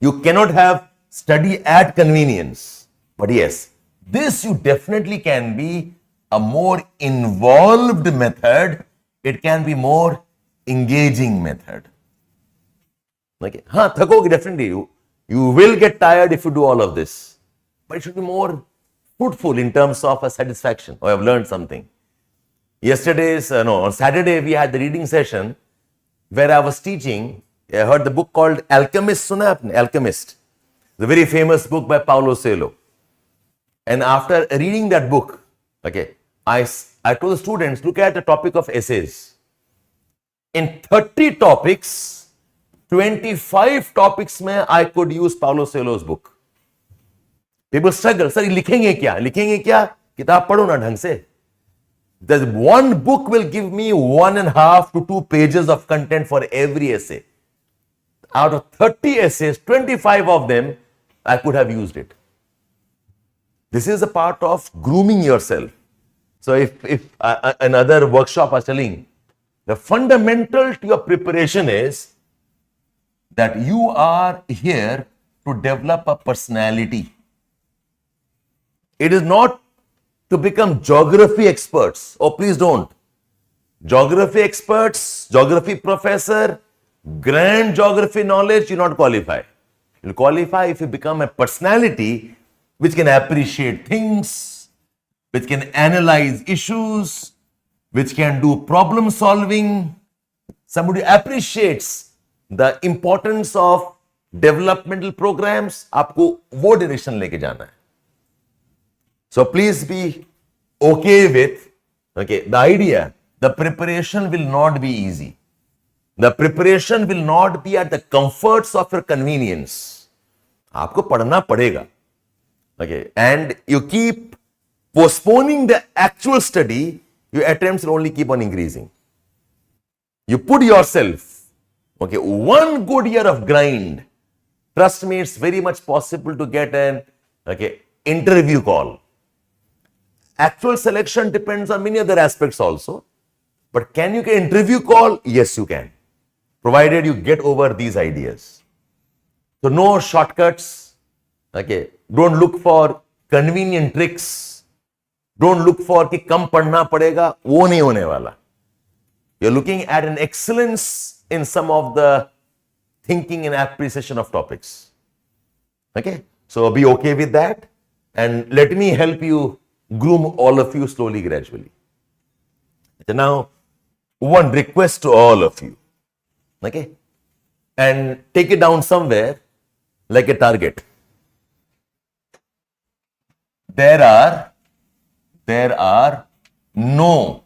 You cannot have study at convenience. But yes, this you definitely can be a more involved method. It can be more engaging method. Okay. हाँ थकोगे definitely. You will get tired if you do all of this. But it should be more fruitful in terms of a satisfaction. Oh, I have learned something. On Saturday we had the reading session where I was teaching. I heard the book called Alchemist. Suna aapne? Alchemist. The very famous book by Paulo Coelho. And after reading that book, I told the students, look at the topic of essays. In 30 topics, 25 topics mein I could use Paulo Coelho's book. People struggle. Sir, लिखेंगे क्या? लिखेंगे क्या? किताब पढ़ो ना ढंग से. The one book will give me 1.5 to 2 pages of content for every essay. Out of 30 essays, 25 of them, I could have used it. This is a part of grooming yourself. So if another workshop was telling, the fundamental to your preparation is that you are here to develop a personality. It is not to become geography experts. Oh, please don't. Geography experts, geography professor, grand geography knowledge, you not qualify. You'll qualify if you become a personality which can appreciate things, which can analyze issues, which can do problem solving. Somebody appreciates the importance of developmental programs. आपको वो direction लेके जाना है. So please be okay with the idea. The preparation will not be easy. The preparation will not be at the comforts of your convenience. आपको पढ़ना पड़ेगा. And you keep postponing the actual study, your attempts will only keep on increasing. You put yourself, one good year of grind. Trust me, it's very much possible to get an interview call. Actual selection depends on many other aspects also. But can you get interview call? Yes, you can. Provided you get over these ideas. So no shortcuts. Don't look for convenient tricks. Don't look for कि कम पढ़ना पड़ेगा. वो नहीं होने वाला. You're looking at an excellence in some of the thinking and appreciation of topics. So be okay with that. And let me help you groom all of you slowly, gradually. Now, one request to all of you. And take it down somewhere like a target. There are no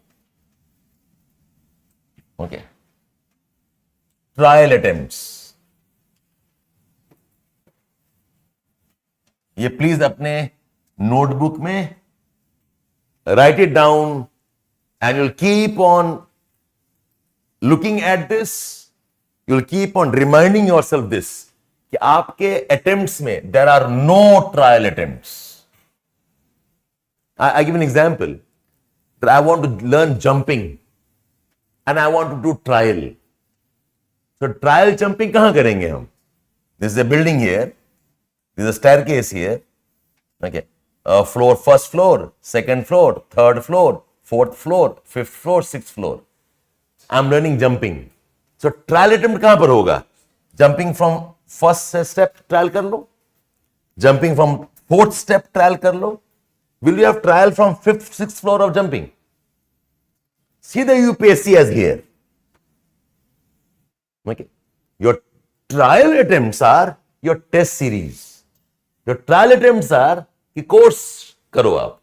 trial attempts. ये please अपने notebook में write it down, and you'll keep on looking at this. You'll keep on reminding yourself this कि आपके attempts में there are no trial attempts. I give an example that I want to learn jumping and I want to do trial. So trial jumping कहाँ करेंगे हम? This is a building here. This is a staircase here. Floor, first floor, second floor, third floor, fourth floor, fifth floor, sixth floor. I'm learning jumping. So trial attempt कहाँ पर होगा? Jumping from first step trial कर लो. Jumping from fourth step trial कर लो. Will you have trial from fifth, sixth floor of jumping? See the UPSC as here. Your trial attempts are your test series. Your trial attempts are कि course करो आप.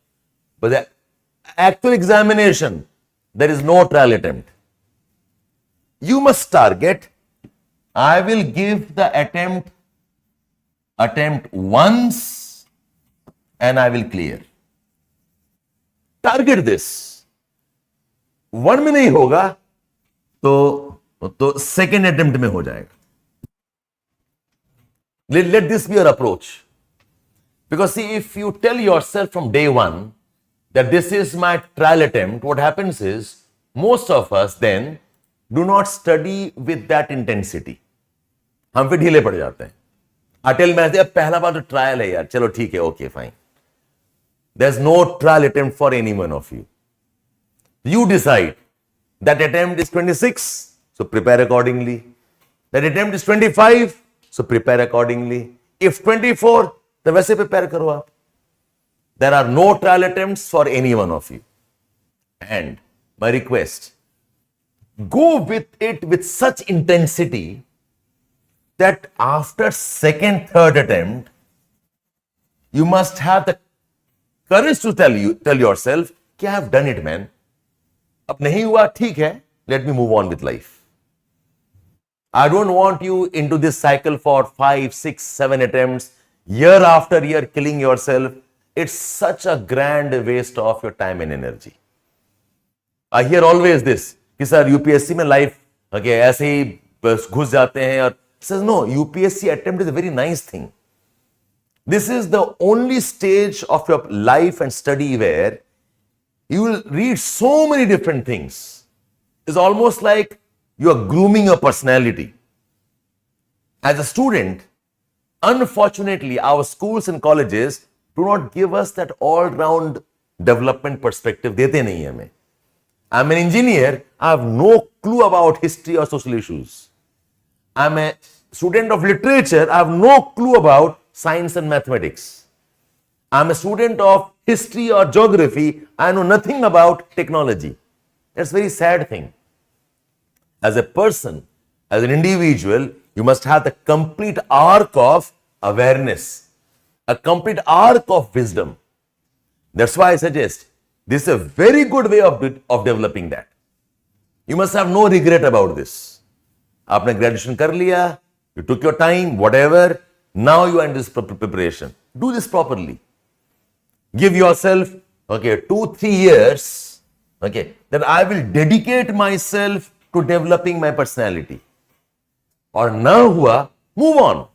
But the actual examination, there is no trial attempt. You must target, I will give the attempt attempt once and I will clear. Target this. 1 में नहीं होगा तो second attempt में हो जाएगा. Let this be your approach. Because see, if you tell yourself from day one that this is my trial attempt, what happens is most of us then do not study with that intensity. हम फिर ढीले पड़ जाते हैं. I tell myself, पहला बार तो trial है यार, चलो ठीक है, okay, fine. There's no trial attempt for any one of you. You decide that attempt is 26, so prepare accordingly. That attempt is 25, so prepare accordingly. If 24, तो वैसे prepare करो आप. There are no trial attempts for any one of you. And my request, go with it with such intensity that after second, third attempt, you must have the courage to tell yourself, कि I have done it, man. अब नहीं हुआ, ठीक है, let me move on with life. I don't want you into this cycle for 5, 6, 7 attempts, year after year killing yourself. It's such a grand waste of your time and energy. I hear always this, कि sir UPSC में life okay, ऐसे ही बस घुस जाते हैं और says no, UPSC attempt is a very nice thing. This is the only stage of your life and study where you will read so many different things. It's almost like you are grooming your personality. As a student, unfortunately, our schools and colleges do not give us that all-round development perspective. देते नहीं हैं हमें. I'm an engineer. I have no clue about history or social issues. I'm a student of literature. I have no clue about science and mathematics. I'm a student of history or geography. I know nothing about technology. That's a very sad thing. As a person, as an individual, you must have the complete arc of awareness, a complete arc of wisdom. That's why I suggest this is a very good way of developing that. You must have no regret about this. आपने graduation कर लिया, you took your time, whatever. Now you are in this preparation. Do this properly. Give yourself, 2-3 years, that I will dedicate myself to developing my personality. Or now hua, move on.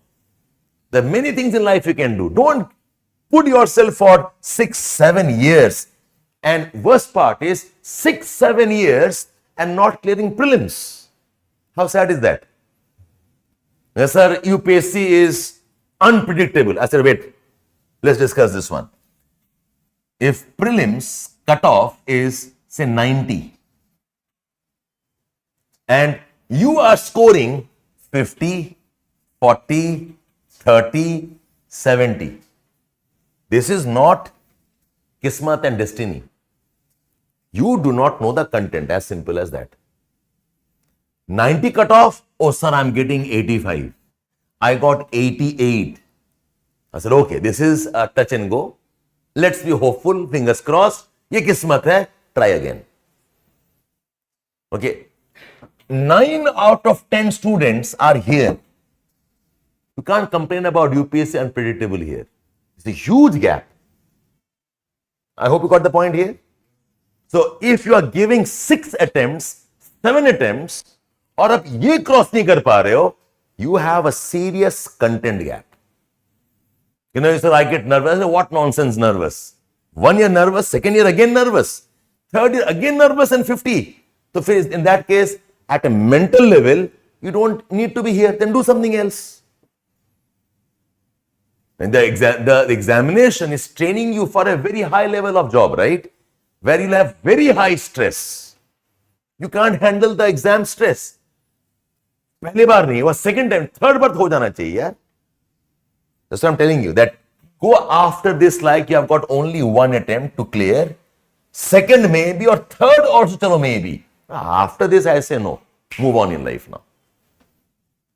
There are many things in life you can do. Don't put yourself for 6-7 years. And worst part is 6-7 years and not clearing prelims. How sad is that? Yes, sir, UPSC is unpredictable. I said, wait, let's discuss this one. If prelims cutoff is, say, 90, and you are scoring 50, 40, 30, 70, this is not kismat and destiny. You do not know the content, as simple as that. 90 cutoff, oh sir, I'm getting 85. I got 88. I said, okay, this is a touch and go. Let's be hopeful, fingers crossed. Ye kismat hai, try again. Okay. 9 out of 10 students are here. You can't complain about UPSC unpredictable here. It's a huge gap. I hope you got the point here. So if you are giving 6 attempts, 7 attempts, और अब ये cross नहीं कर पा रहे हो, you have a serious content gap. You know, you say, I get nervous. I say, what nonsense nervous? 1 year nervous, 2nd year again nervous, 3rd year again nervous and 50. So in that case, at a mental level, you don't need to be here, then do something else. And the examination is training you for a very high level of job, right? Where you'll have very high stress. You can't handle the exam stress. पहली बार नहीं, वो second time, third बार हो जाना चाहिए यार. That's what I'm telling you, that go after this like you have got only 1 attempt to clear. Second maybe or third also chalo maybe. After this I say no. Move on in life now.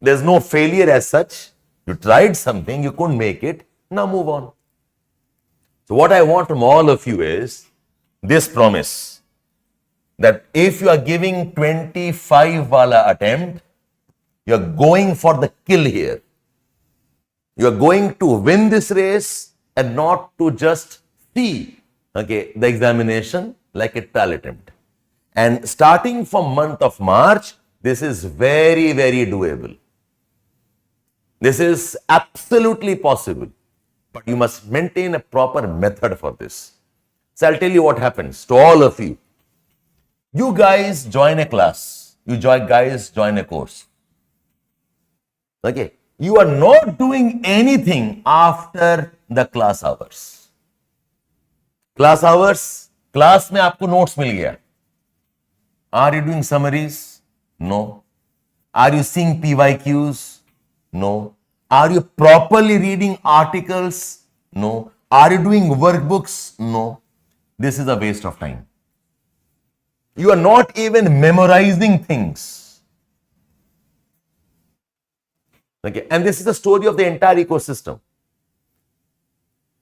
There's no failure as such. You tried something, you couldn't make it. Now move on. So what I want from all of you is this promise, that if you are giving 25 wala attempt, you are going for the kill here. You are going to win this race and not to just see, okay, the examination like a trial attempt. And starting from month of March, this is very, very doable. This is absolutely possible, but you must maintain a proper method for this. So I'll tell you what happens to all of you. You guys join a class. You guys join a course. Okay. You are not doing anything after the class hours. Class hours, class में आपको notes मिल गया. Are you doing summaries? No. Are you seeing PYQs? No. Are you properly reading articles? No. Are you doing workbooks? No. This is a waste of time. You are not even memorizing things. Okay, and this is the story of the entire ecosystem.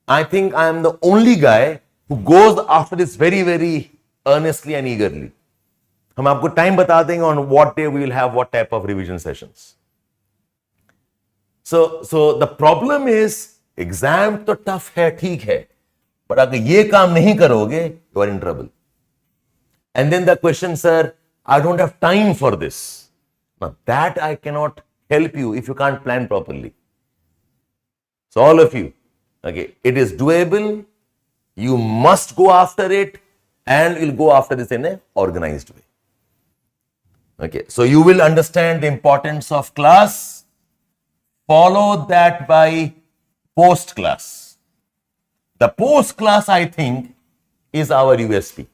I think I am the only guy who goes after this very, very earnestly and eagerly. हम आपको time बता देंगे on what day we will have what type of revision sessions. So the problem is exam तो tough है, ठीक है, but अगर ये काम नहीं करोगे, you are in trouble. And then the question, sir, I don't have time for this. Now that I cannot help you if you can't plan properly. So all of you, okay, it is doable. You must go after it, and you'll go after this in an organized way. Okay, so you will understand the importance of class. Follow that by post class. The post class, I think, is our USP.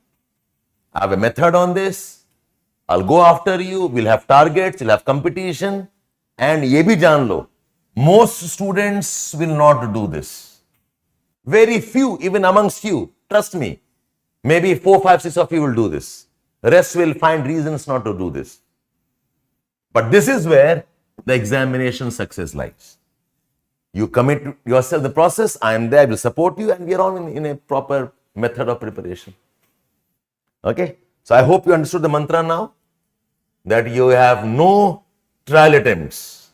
I have a method on this. I'll go after you. We'll have targets. We'll have competition. And ye bhi jaan lo, most students will not do this. Very few, even amongst you, trust me, maybe 4, 5, 6 of you will do this. Rest will find reasons not to do this. But this is where the examination success lies. You commit yourself to the process, I am there, I will support you, and we are on in a proper method of preparation. Okay? So I hope you understood the mantra now, that you have no trial attempts.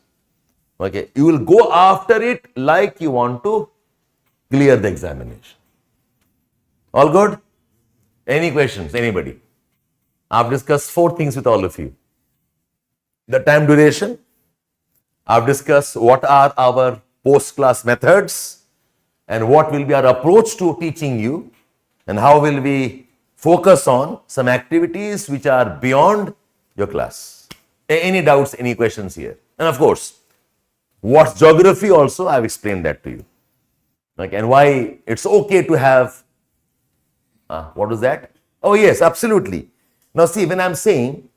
Okay, you will go after it like you want to clear the examination. All good? Any questions? Anybody? I've discussed 4 things with all of you. The time duration. I've discussed what are our post-class methods and what will be our approach to teaching you, and how will we focus on some activities which are beyond your class. Any doubts, any questions here? And of course, what's geography also, I've explained that to you. Okay, and why it's okay to have, what was that? Oh yes, absolutely. Now see, when I'm saying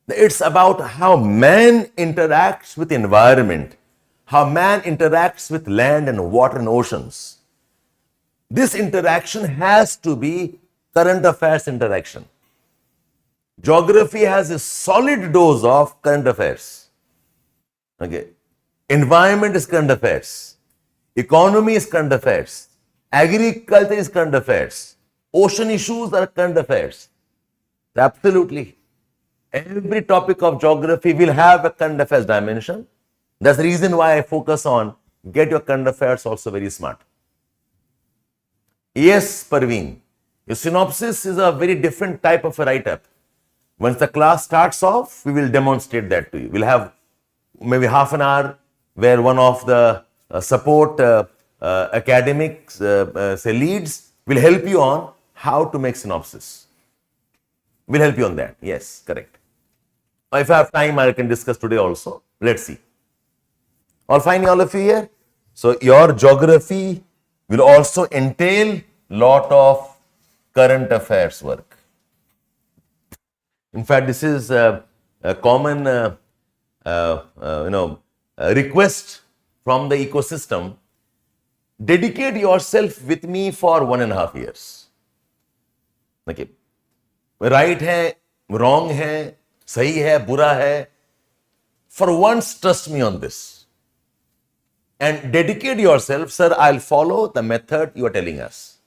it's about how man interacts with environment, how man interacts with land and water and oceans. This interaction has to be current affairs interaction. Geography has a solid dose of current affairs. Okay. Environment is current affairs. Economy is current affairs. Agriculture is current affairs. Ocean issues are current affairs. Absolutely. Every topic of geography will have a current affairs dimension. That's the reason why I focus on get your current affairs also very smart. Yes, Parveen, your synopsis is a very different type of a write-up. Once the class starts off, we will demonstrate that to you. We'll have maybe half an hour where one of the support academics, say leads, will help you on how to make synopsis. We'll help you on that. Yes, correct. If I have time, I can discuss today also. Let's see. All fine, all of you here? So your geography will also entail lot of current affairs work. In fact, this is a common request from the ecosystem. Dedicate yourself with me for 1.5 years. Okay. Right hai, wrong hai, sahi hai, bura hai. For once, trust me on this. And dedicate yourself, sir, I'll follow the method you are telling us.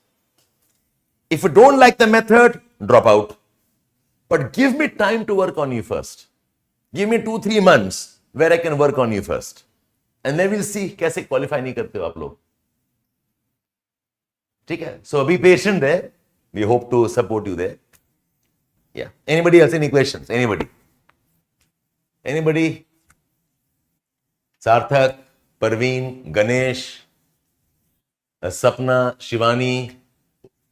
If you don't like the method, drop out. But give me time to work on you first. Give me 2-3 months where I can work on you first. and then we'll see कैसे qualify नहीं करते हो आप लोग. ठीक है? So be patient there. We hope to support you there. Yeah. Anybody else? Any questions? Anybody? Anybody? Sarthak, Parveen, Ganesh, Sapna, Shivani,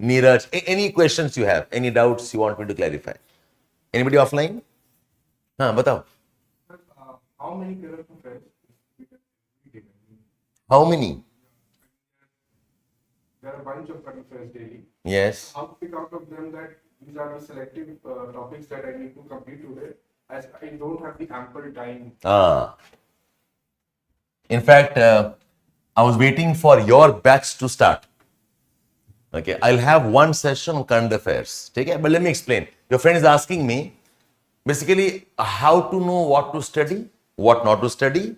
Neeraj. Any questions you have? Any doubts you want me to clarify? Anybody offline? हाँ बताओ. How many current affairs? How many? There are a bunch of current affairs daily. Yes. How to pick out of them that these are the selective topics that I need to complete today, as I don't have the ample time. In fact, I was waiting for your batch to start. Okay, I'll have one session on current affairs. Okay, but let me explain. Your friend is asking me basically how to know what to study, what not to study,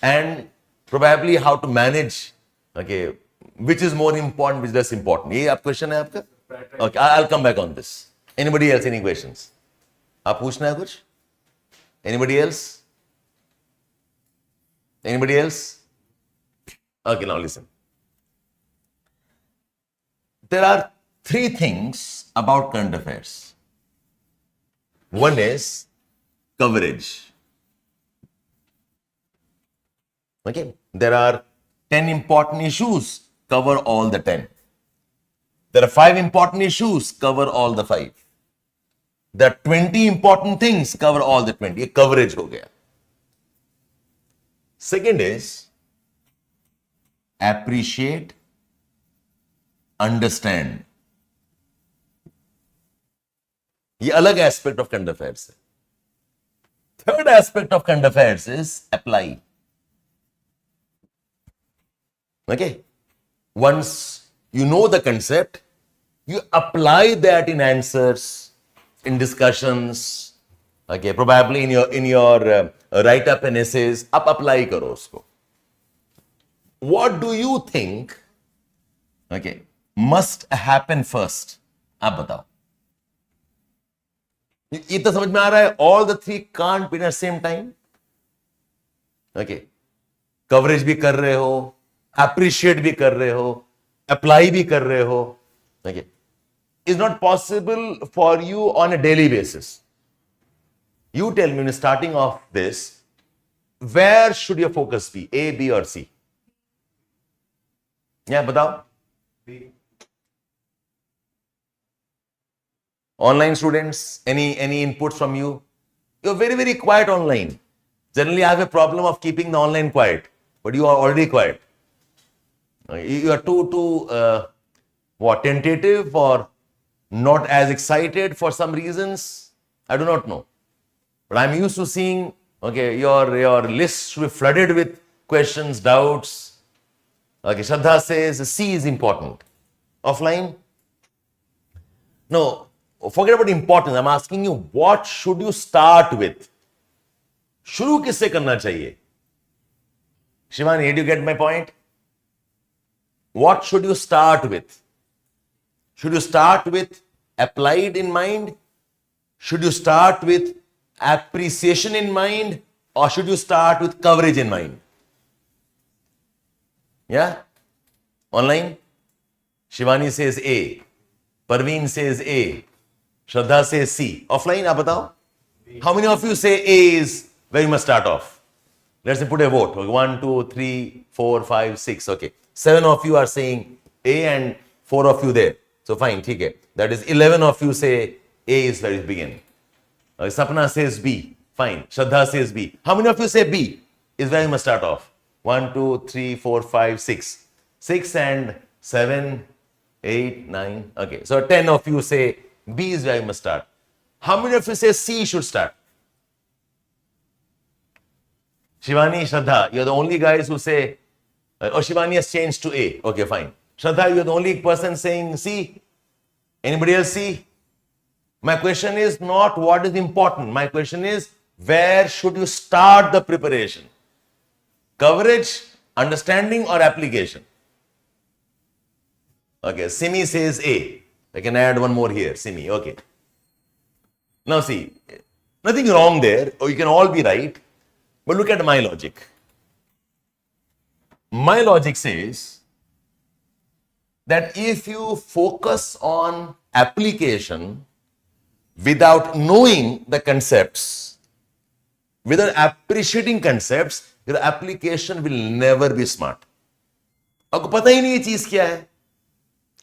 and probably how to manage. Okay, which is more important, which is less important. ये आप question है आपका? Okay, I'll come back on this. Anybody else? Any questions? आप पूछना है कुछ? Anybody else? Anybody else? Okay, now listen. There are three things about current affairs. One is coverage. Okay, there are 10 important issues, cover all the 10. There are 5 important issues, cover all the 5. There are 20 important things, cover all the 20. ये coverage हो गया. Second is appreciate, understand. ये अलग aspect of current affairs है. Third aspect of current affairs is apply. Okay, once you know the concept, you apply that in answers, in discussions, okay, probably in your write up and essays. आप apply करो उसको. What do you think, okay, must happen first? आप बताओ. ये तो समझ में आ रहा है? All the three can't be at the same time. Okay, coverage भी कर रहे हो, appreciate भी कर रहे हो, apply भी कर रहे हो. Okay, it's not possible for you on a daily basis. You tell me, starting off this, where should your focus be? A, B, or C? Yeah, बताओ. B. Online students, any inputs from you? You're very, very quiet online. Generally, I have a problem of keeping the online quiet, but you are already quiet. You are too tentative or not as excited for some reasons. I do not know. But I'm used to seeing, okay, your list should be flooded with questions, doubts. Okay, Shraddha says C is important. Offline? No, forget about importance. I'm asking you, what should you start with? शुरू किससे करना चाहिए? Shivani, did you get my point? What should you start with? Should you start with applied in mind? Should you start with appreciation in mind? Or should you start with coverage in mind? Yeah? Online? Shivani says A. Parveen says A. Shraddha says C. Offline, आप बताओ. How many of you say A is where you must start off? Let's say put a vote. 1, 2, 3, 4, 5, 6. Okay. 7 of you are saying A and 4 of you there. So fine, ठीक है. That is 11 of you say A is where you begin. Sapna says B. Fine. Shraddha says B. How many of you say B is where you must start off? 1, 2, 3, 4, 5, 6. 6 and 7, 8, 9. Okay. So 10 of you say B is where you must start. How many of you say C should start? Shivani, Shraddha, you're the only guys who say, Shivani has changed to A. Okay, fine. Shraddha, you're the only person saying C. Anybody else C? My question is not what is important. My question is, where should you start the preparation? Coverage, understanding, or application? Okay, Simi says A. I can add one more here, Simi. Okay. Now see, nothing wrong there, or you can all be right, but look at my logic. my logic says that if you focus on application without knowing the concepts, without appreciating concepts, your application will never be smart. आपको पता ही नहीं ये चीज क्या है.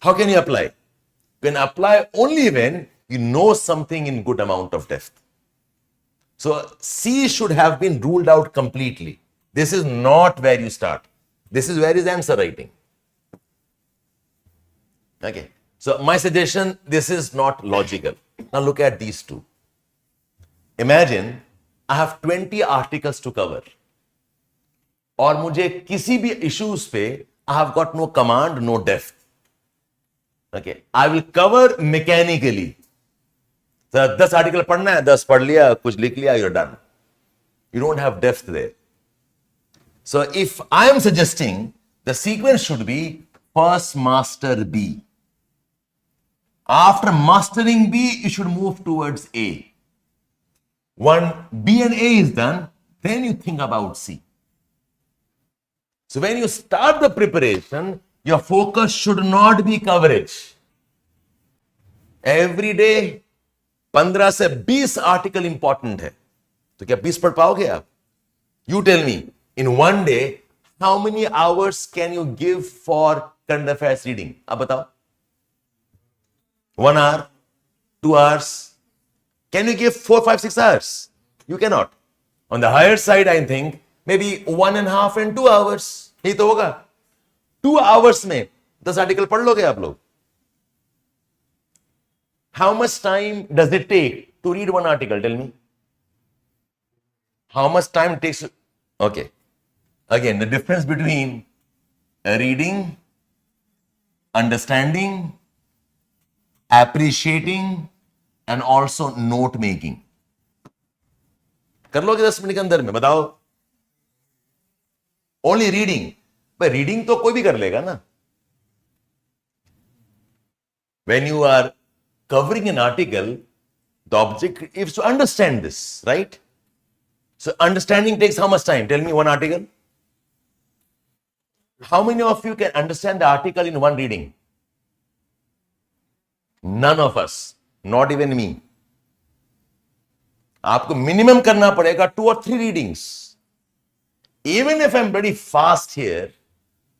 How can you apply? You can apply only when you know something in good amount of depth. So C should have been ruled out completely. This is not where you start. This is where is answer writing. Okay. So my suggestion, this is not logical. Now look at these two. Imagine I have 20 articles to cover. और मुझे किसी भी issues पे I have got no command, no depth. Okay. I will cover mechanically. So 10 article पढ़ना है, 10 पढ़ लिया, कुछ लिख लिया, you're done. You don't have depth there. So if I am suggesting the sequence should be first master B. After mastering B, you should move towards A. When B and A is done, then you think about C. So when you start the preparation, your focus should not be coverage. Every day 15 से 20 article important है. तो क्या 20 पढ़ पाओगे आप? You tell me, in one day, how many hours can you give for current affairs reading? आप बताओ. 1 hour, 2 hours. Can you give 4, 5, 6 hours? You cannot. On the higher side, I think maybe 1.5 and 2 hours. यही तो होगा. 2 hours में 10 article पढ़ लोगे आप लोग. How much time does it take to read one article? Tell me. How much time it takes? Okay. Again, the difference between reading, understanding, appreciating, and also note making. कर लोगे 10 minute के अंदर में? बताओ. Only reading. पर reading तो कोई भी कर लेगा ना. When you are covering an article, the object is to understand this, right? So understanding takes how much time? Tell me one article. How many of you can understand the article in one reading? None of us, not even me. आपको minimum करना पड़ेगा 2 or 3 readings. Even if I'm very fast here,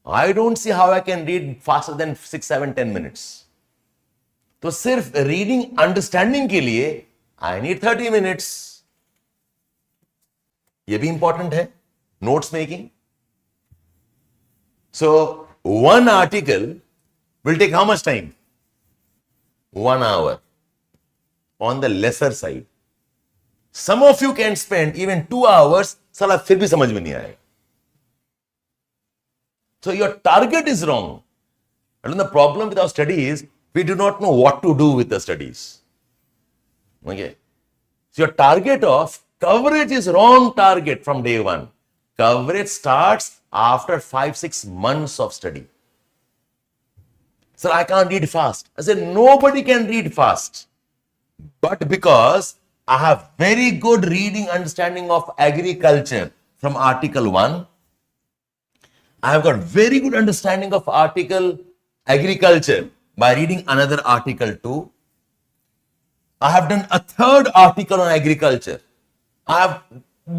I don't see how I can read faster than 6, 7, 10 minutes. तो सिर्फ reading understanding के लिए I need 30 minutes. ये भी important है. Notes making. So 1 article will take how much time? 1 hour. On the lesser side. Some of you can spend even 2 hours. साला फिर भी समझ में नहीं आएगा. So your target is wrong. And the problem with our study is we do not know what to do with the studies. Okay. So your target of coverage is wrong target from day one. Coverage starts after 5, 6 months of study. Sir, I can't read fast. I said, nobody can read fast. But because I have very good reading understanding of agriculture from article 1, I have got very good understanding of article agriculture by reading another article 2. I have done a 3rd article on agriculture. I have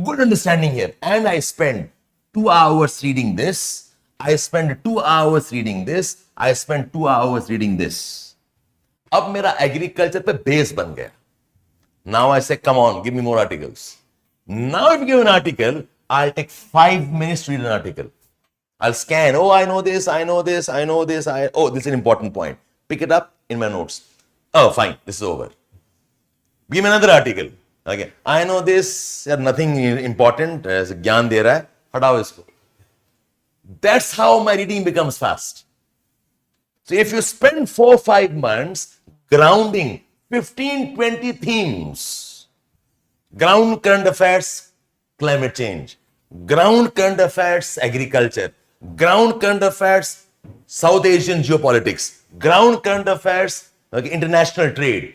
good understanding here. And I spend 2 hours reading this. I spend 2 hours reading this. I spend 2 hours reading this. अब मेरा agriculture पे base बन गया. Now I say, come on, give me more articles. Now if you give an article, I'll take 5 minutes to read an article. I'll scan. Oh, I know this, I know this, I know this. Oh, this is an important point. Pick it up in my notes. Oh, fine. This is over. Give me another article. Okay. I know this. Nothing important. ज्ञान दे रहा है. हटाओ इसको. That's how my reading becomes fast. So if you spend 4-5 months grounding 15-20 themes, ground current affairs, climate change, ground current affairs, agriculture, ground current affairs, South Asian geopolitics, ground current affairs, okay, international trade.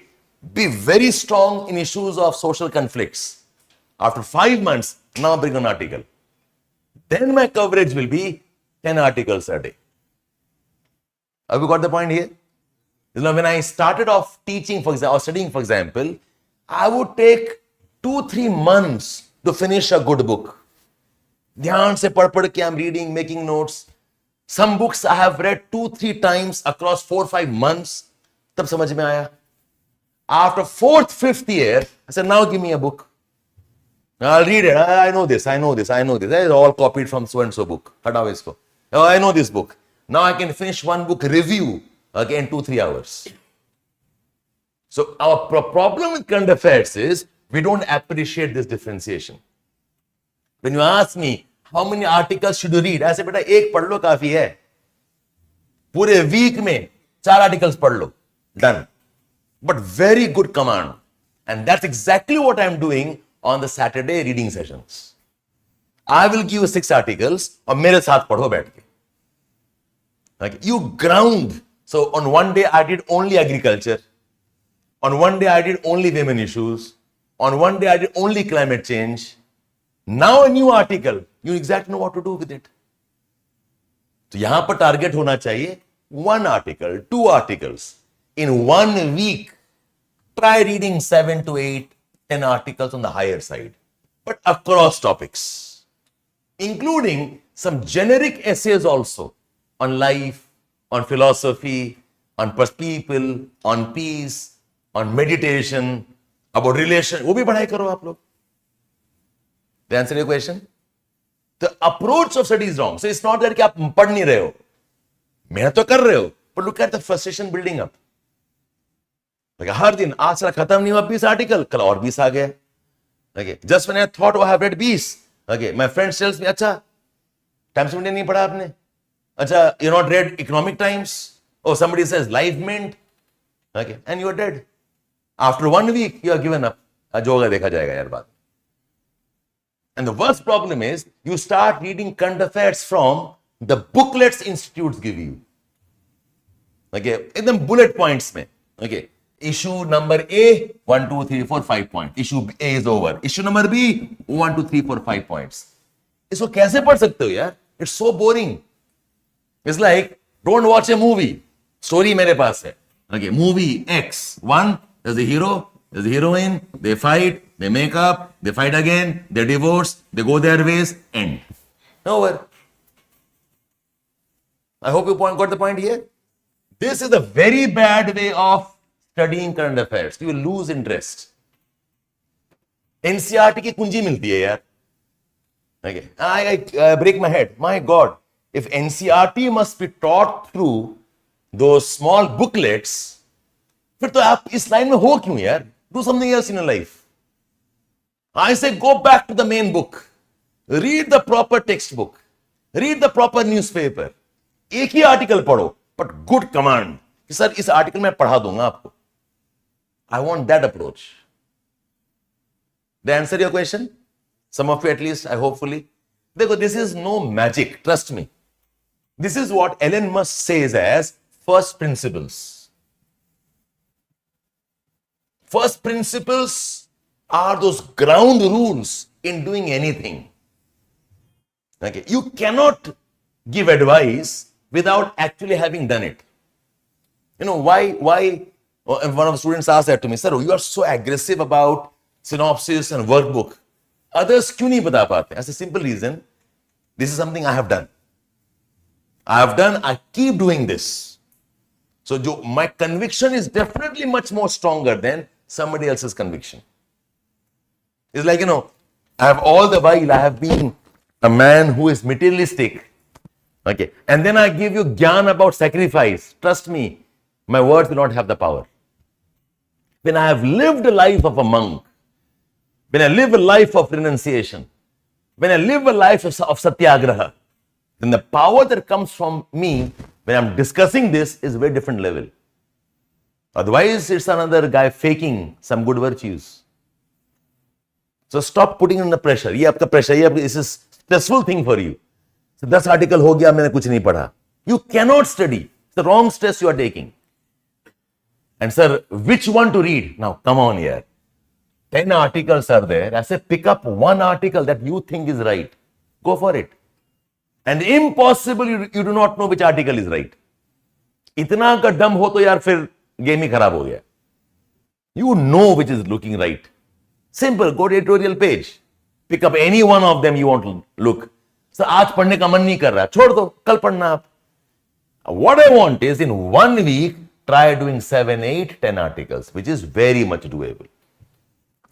Be very strong in issues of social conflicts. After 5 months, now bring an article. Then my coverage will be 10 articles a day. Have you got the point here? You know, when I started off teaching, for example, or studying, for example, I would take 2-3 months to finish a good book. ध्यान से पढ़ के I'm reading, making notes. Some books I have read 2-3 times across 4-5 months. तब समझ में आया. After 4th-5th year, I said, now give me a book. I'll read it. I know this. It's all copied from so and so book. हटाओ इसको. Oh, I know this book. Now I can finish one book review again 2-3 hours. So our problem with current affairs is we don't appreciate this differentiation. When you ask me how many articles should you read, I say बेटा एक पढ़ लो काफी है. पूरे week में 4 articles पढ़ लो. Done. But very good command. And that's exactly what I'm doing on the Saturday reading sessions. I will give you 6 articles और मेरे साथ पढ़ो बैठ के. Like you ground. So on one day I did only agriculture. On one day I did only women issues. On one day I did only climate change. Now a new article. You exactly know what to do with it. So यहाँ पर target होना चाहिए 1 article, 2 articles. In 1 week, try reading 7 to 8, 10 articles on the higher side. But across topics. Including some generic essays also. On life, on philosophy, on people, on peace, on meditation, about relation. वो भी पढ़ाई करो आप लोग. They answer your question? The approach of study is wrong. So it's not that कि आप पढ़ नहीं रहे हो. मेहनत तो कर रहे हो. But look at the frustration building up. Like हर दिन आज सारा खत्म नहीं हुआ 20 article, कल और 20 आ गए. Okay. Just when I thought, oh, I have read 20. Okay. My friend tells me, अच्छा, Times of India नहीं पढ़ा आपने? अच्छा, you not read Economic Times? Oh, somebody says Life Mint. Okay. And you are dead. After 1 week, you are given up. जो होगा देखा जाएगा यार बात. And the worst problem is, you start reading current affairs from the booklets institutes give you. Okay. In the bullet points में. Okay. Issue number A, 1, 2, 3, 4, 5 points. Issue A is over. Issue number B, 1, 2, 3, 4, 5 points. इसको कैसे पढ़ सकते हो यार? It's so boring. It's like, don't watch a movie. Story मेरे पास है. Okay, movie X. 1, there's a hero, there's a heroine, they fight, they make up, they fight again, they divorce, they go their ways, end. Over. I hope you got the point here. This is a very bad way of studying current affairs. You will lose interest. NCERT की कुंजी मिलती है यार. Okay, I break my head. My God, if NCERT must be taught through those small booklets, फिर तो आप इस line में हो क्यों यार? Do something else in your life. I say go back to the main book. Read the proper textbook. Read the proper newspaper. एक ही article पढ़ो, but good command. कि सर इस आर्टिकल में पढ़ा दूंगा आपको. I want that approach. They answer your question? Some of you at least, I hopefully. देखो, this is no magic, trust me. This is what Elon Musk says as first principles. First principles are those ground rules in doing anything. Okay, you cannot give advice without actually having done it. You know, why one of the students asked that to me, sir, you are so aggressive about synopsis and workbook. Others क्यों नहीं बता पाते? That's a simple reason. This is something I have done. I keep doing this. So my conviction is definitely much more stronger than somebody else's conviction. It's like, you know, I have all the while, I have been a man who is materialistic. Okay. And then I give you gyan about sacrifice. Trust me, my words will not have the power. When I have lived the life of a monk, when I live a life of renunciation, when I live a life of satyagraha, then the power that comes from me when I'm discussing this is a very different level. Otherwise, it's another guy faking some good virtues. So stop putting in the pressure. ये आपका pressure, this is stressful thing for you. So 10 article हो गया, मैंने कुछ नहीं पढ़ा. You cannot study. It's the wrong stress you are taking. And sir, which one to read? Now, come on here. 10 articles are there. I say pick up one article that you think is right. Go for it. and impossible you do not know which article is right. इतना का दम हो तो यार फिर game ही खराब हो गया. You know which is looking right. Simple, go to editorial page. Pick up any one of them you want to look. So आज पढ़ने का मन नहीं कर रहा, छोड़ दो, कल पढ़ना आप. What I want is in 1 week, try doing 7, 8, 10 articles, which is very much doable.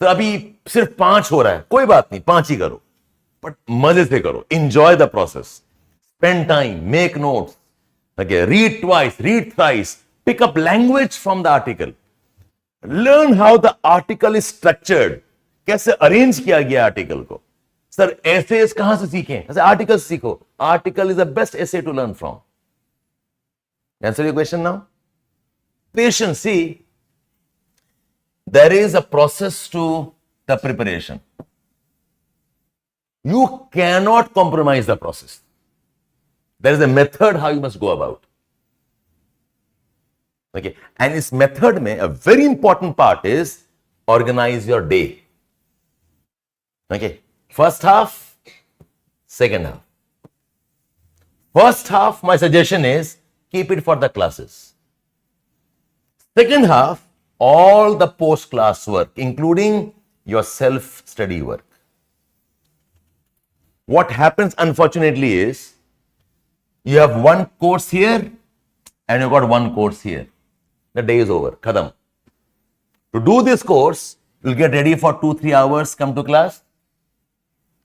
तो अभी सिर्फ 5 हो रहा है, कोई बात नहीं, 5 ही करो, but मजे से करो. Enjoy the process. Spend time, make notes. Okay, read twice, read thrice. Pick up language from the article. Learn how the article is structured. कैसे अरेंज किया गया आर्टिकल को. सर एसेस कहां से सीखें? ऐसे आर्टिकल सीखो. Article is the best essay to learn from. Answer your question now? Patience. See, there is a process to the preparation. You cannot compromise the process. There is a method how you must go about. Okay, and this method mein a very important part is organize your day. Okay, first half, second half. First half, my suggestion is keep it for the classes. Second half, all the post-class work, including your self-study work. What happens, unfortunately, is you have one course here and you got one course here. The day is over. Khadam. To do this course, you'll get ready for 2-3 hours, come to class.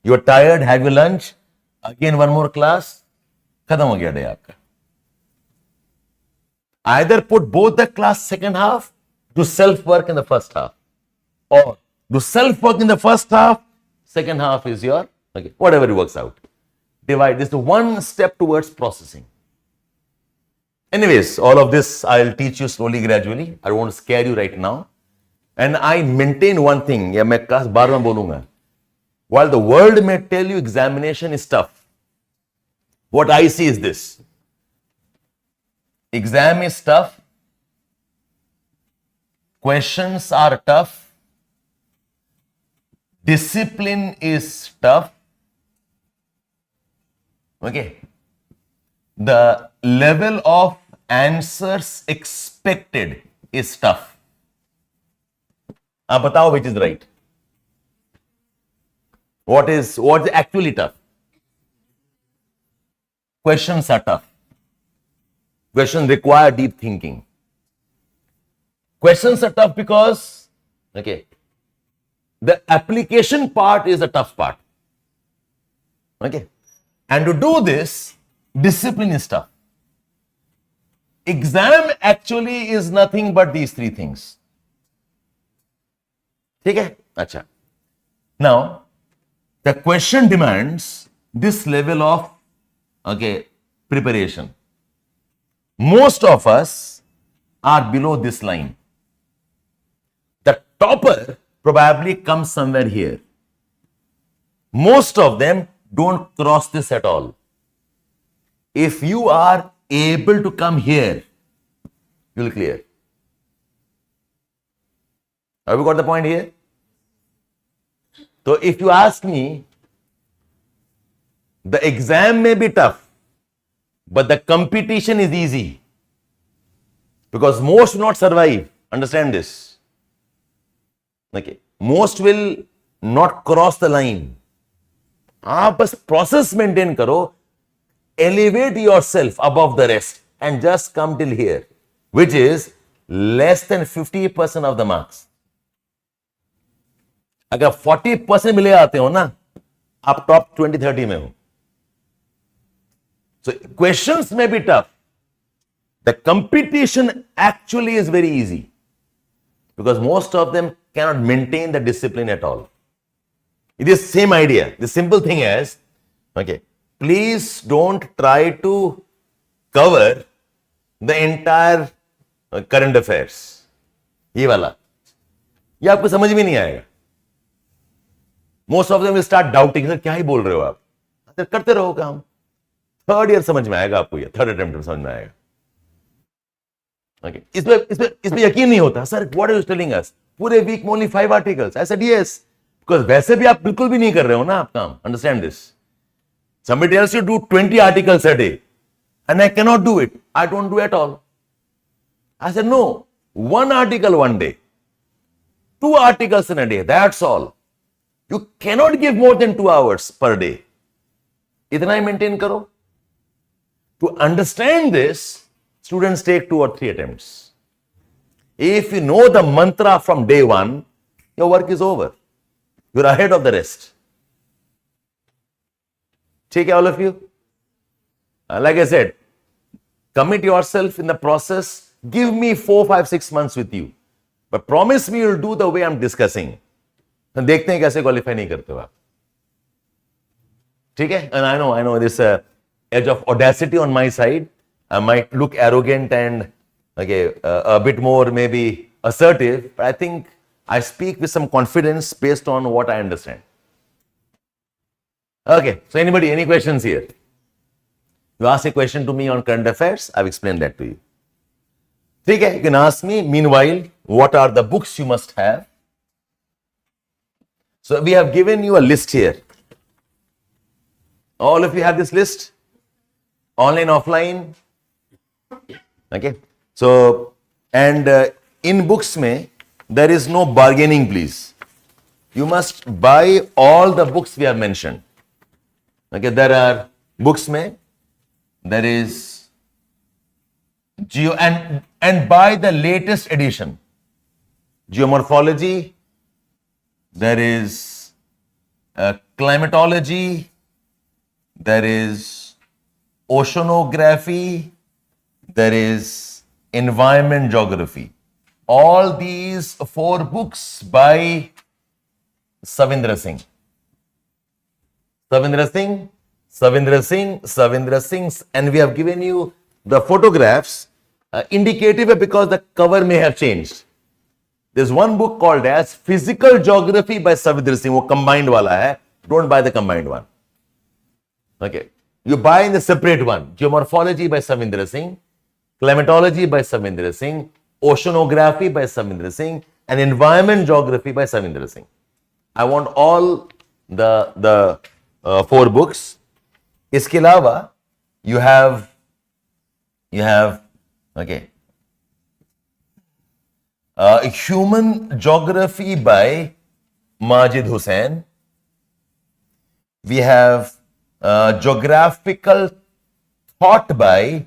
You're tired, have your lunch. Again, one more class. Khadam ho gaya day aapka. Either put both the class second half, do self-work in the first half. Or do self-work in the first half, second half is your, okay, whatever it works out. Divide this to one step towards processing. Anyways, all of this I'll teach you slowly, gradually. I don't want to scare you right now. And I maintain one thing, या मैं class 12 में बोलूंगा. While the world may tell you examination is tough, what I see is this. Exam is tough. Questions are tough. Discipline is tough. Okay. The level of answers expected is tough. आप बताओ which is right. What is actually tough? Questions are tough. Questions require deep thinking. Questions are tough because, okay, the application part is the tough part. Okay. And to do this, discipline is tough. Exam actually is nothing but these 3 things. ठीक है? अच्छा. Now, the question demands this level of, okay, preparation. Most of us are below this line. The topper probably comes somewhere here. Most of them don't cross this at all. If you are able to come here, you'll clear. Have you got the point here? So if you ask me, the exam may be tough, but the competition is easy. Because most will not survive. Understand this. Okay. Most will not cross the line. आप बस process maintain करो. Elevate yourself above the rest and just come till here, which is less than 50% of the marks. अगर 40% मिले आते हो ना, आप top 20-30 में हो. So questions may be tough. The competition actually is very easy because most of them cannot maintain the discipline at all. It is same idea. The simple thing is, okay, please don't try to cover the entire current affairs. ये वाला, ये आपको समझ में नहीं आएगा. Most of them will start doubting. Sir क्या ही बोल रहे हो आप? तो करते रहो काम. थर्ड ईयर समझ में आएगा आपको, ये थर्ड अटेम्प्ट में समझ में आएगा. Okay. इसमें यकीन नहीं होता. Sir what are you telling us? पूरे वीक में only 5 articles. I said yes. Because वैसे भी आप बिल्कुल भी नहीं कर रहे हो ना आप काम. Understand this. Somebody tells you do 20 articles a day, and I cannot do it. I don't do at all. I said, no, 1 article one day, 2 articles in a day, that's all. You cannot give more than 2 hours per day. Itna hi maintain karo. To understand this, students take 2 or 3 attempts. If you know the mantra from day 1, your work is over. You're ahead of the rest. Take all of you. Like I said, commit yourself in the process. Give me 4, 5, 6 months with you. But promise me you'll do the way I'm discussing. And देखते हैं कैसे qualify नहीं करते हो आप. ठीक है? And I know this edge of audacity on my side. I might look arrogant and a bit more maybe assertive, but I think I speak with some confidence based on what I understand. Okay, so anybody, any questions here? You ask a question to me on current affairs, I've explained that to you. Okay, you can ask me, meanwhile, what are the books you must have? So we have given you a list here. All of you have this list? Online, offline? Okay. So, and in books mein, there is no bargaining, please. You must buy all the books we have mentioned. Okay, there are books mein, there is and buy the latest edition. Geomorphology, there is climatology, there is oceanography, there is environment geography. All these 4 books by Savindra Singh. Savindra Singh, and we have given you the photographs indicative because the cover may have changed. There's one book called as Physical Geography by Savindra Singh, wo combined wala hai. Don't buy the combined one. Okay. You buy in the separate one. Geomorphology by Savindra Singh, climatology by Savindra Singh, oceanography by Savindra Singh, and environment geography by Savindra Singh. I want all the 4 books. Iske alawa, you have human geography by Majid Hussain. We have geographical thought by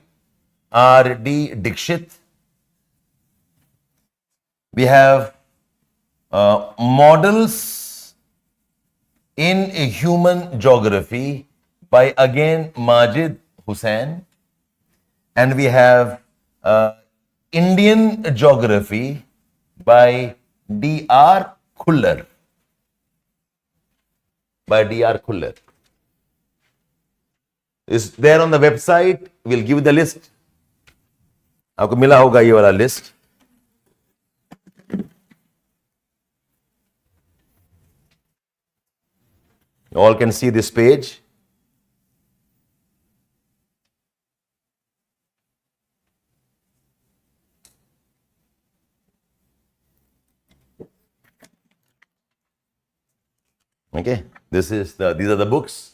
R.D. Dixit. We have models in a human geography by again Majid Hussain, and we have Indian geography by D.R. Khuller. Is there on the website. We'll give you the list. आपको मिला होगा ये वाला list. You all can see this page. Okay, these are the books.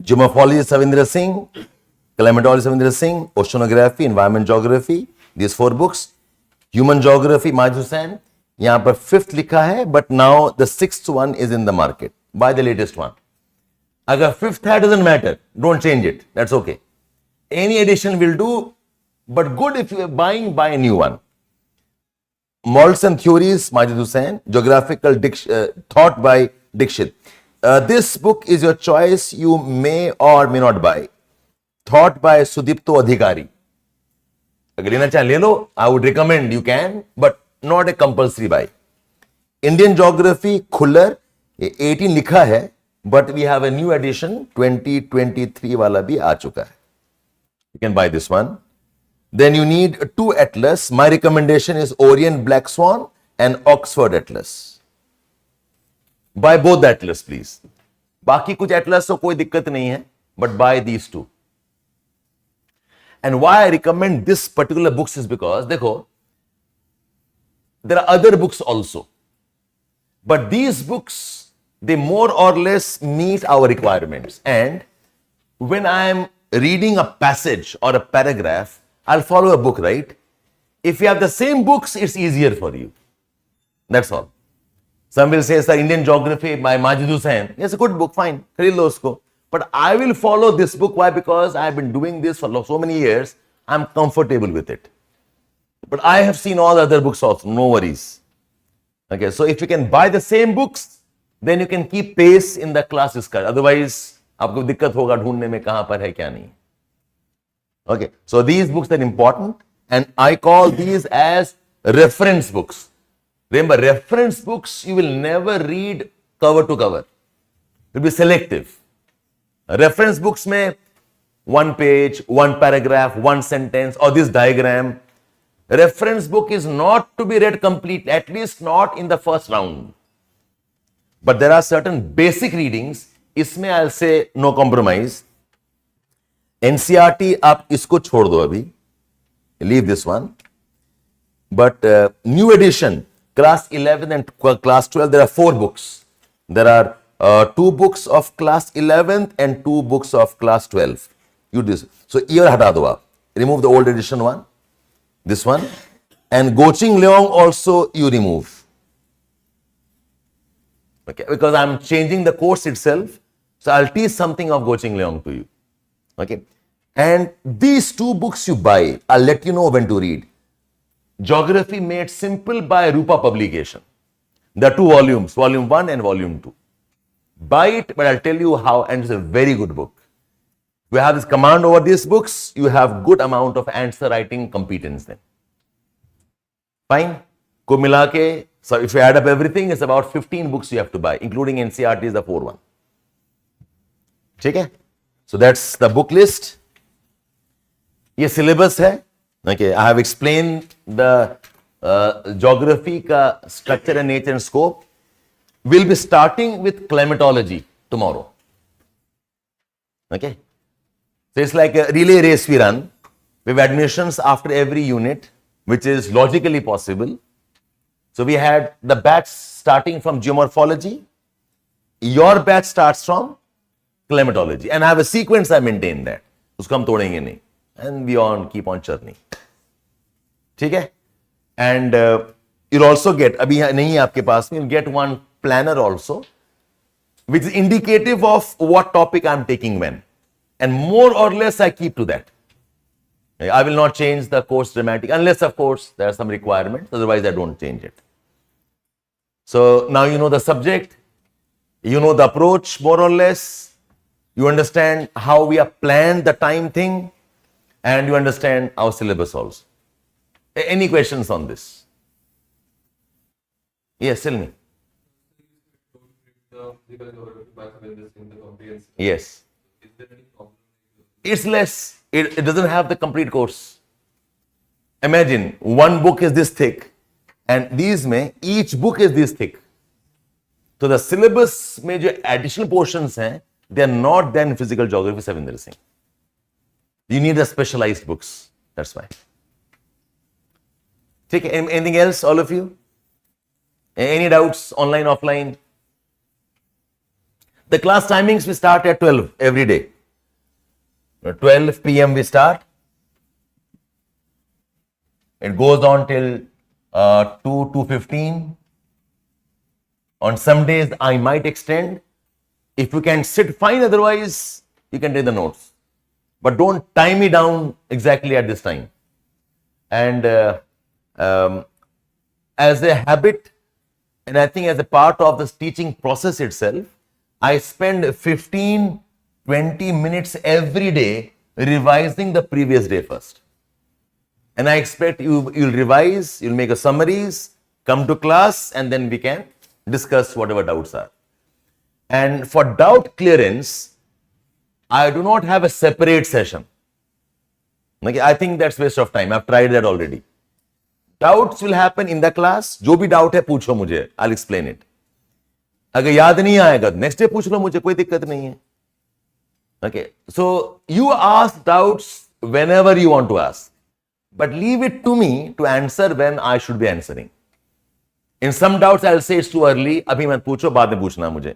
Geomorphology Savindra Singh, climatology Savindra Singh, oceanography, environment geography, these 4 books. Human geography Majid Hussain. यहाँ पर 5th लिखा है, but now the 6th one is in the market. Buy the latest one. अगर 5th है, doesn't matter. Don't change it. That's okay. Any edition will do, but good if you are buying, buy a new one. Models and Theories, Majid Hussain. Geographical Thought by Dixit. This book is your choice. You may or may not buy. Thought by Sudipto Adhikari. अगर लेना चाहे ले लो. I would recommend you can, but not a compulsory buy. Indian Geography, Khuller, 18 लिखा है, but we have a new edition, 2023 वाला भी आ चुका है. You can buy this one. Then you need 2 atlas. My recommendation is Orient Black Swan and Oxford Atlas. Buy both the atlas, please. बाकी कुछ atlas तो कोई दिक्कत नहीं है, but buy these 2. And why I recommend this particular books is because, देखो, there are other books also. But these books they more or less meet our requirements. And when I am reading a passage or a paragraph, I'll follow a book, right? If you have the same books, it's easier for you. That's all. Some will say, sir, Indian Geography by Majid Hussain. It's a good book, fine. Kharid lo usko. But I will follow this book. Why? Because I've been doing this for so many years. I'm comfortable with it. But I have seen all other books also. No worries. Okay, so if you can buy the same books, then you can keep pace in the class discussion. Otherwise, आपको दिक्कत होगा ढूंढने में कहां पर है क्या नहीं. Okay, so these books are important, and I call these as reference books. Remember, reference books you will never read cover to cover. It will be selective. Reference books में one page, one paragraph, one sentence, or this diagram. Reference book is not to be read complete, at least not in the first round. But there are certain basic readings. इसमें I'll say no compromise. NCERT आप इसको छोड़ दो अभी. Leave this one. But new edition, class 11 and class 12, there are 4 books. There are 2 books of class 11th and 2 books of class 12. You do this. So year हटा दो आप. Remove the old edition one. This one. And Goching Leong also you remove. Okay, because I'm changing the course itself. So I'll teach something of Goching Leong to you. Okay. And these 2 books you buy, I'll let you know when to read. Geography Made Simple by Rupa Publication. There are 2 volumes, volume 1 and volume 2. Buy it, but I'll tell you how, and it's a very good book. You have this command over these books, you have good amount of answer writing competence then. Fine. Ko mila ke, so if you add up everything, it's about 15 books you have to buy, including NCERT is the 4th one. Okay? So that's the book list. ये syllabus है. Okay, I have explained the geography ka structure and nature and scope. We'll be starting with climatology tomorrow. Okay. So it's like a relay race we run. We have admissions after every unit, which is logically possible. So we had the batch starting from geomorphology. Your batch starts from climatology. And I have a sequence, I maintain that. Usko hum todenge nahi. And we keep on churning. ठीक है? And you'll also get, अभी नहीं है आपके पास में, you'll get one planner also, which is indicative of what topic I'm taking when. And more or less I keep to that. I will not change the course dramatically, unless of course there are some requirements, otherwise I don't change it. So now you know the subject, you know the approach more or less, you understand how we have planned the time thing, and you understand our syllabus also. Any questions on this? Yes, tell me. Yes. It's less. It doesn't have the complete course. Imagine one book is this thick, and these में each book is this thick. So the syllabus में जो additional portions हैं, they are not there in physical geography, Savinder Singh. You need the specialized books. That's why. Take anything else, all of you? Any doubts, online, offline? The class timings we start at 12 every day. 12 p.m. we start. It goes on till 2:15. On some days I might extend. If you can sit, fine. Otherwise, you can take the notes. But don't tie me down exactly at this time. And as a habit, and I think as a part of this teaching process itself, I spend 15-20 minutes every day revising the previous day first. And I expect you'll revise, you'll make a summaries, come to class, and then we can discuss whatever doubts are. And for doubt clearance, I do not have a separate session. Okay, I think that's waste of time. I've tried that already. Doubts will happen in the class. जो भी doubt है पूछो मुझे. I'll explain it. अगर याद नहीं आएगा next day पूछ लो मुझे, कोई दिक्कत नहीं है. Okay, so you ask doubts whenever you want to ask, but leave it to me to answer when I should be answering. In some doubts I'll say it's too early. अभी मत पूछो, बाद में पूछना मुझे.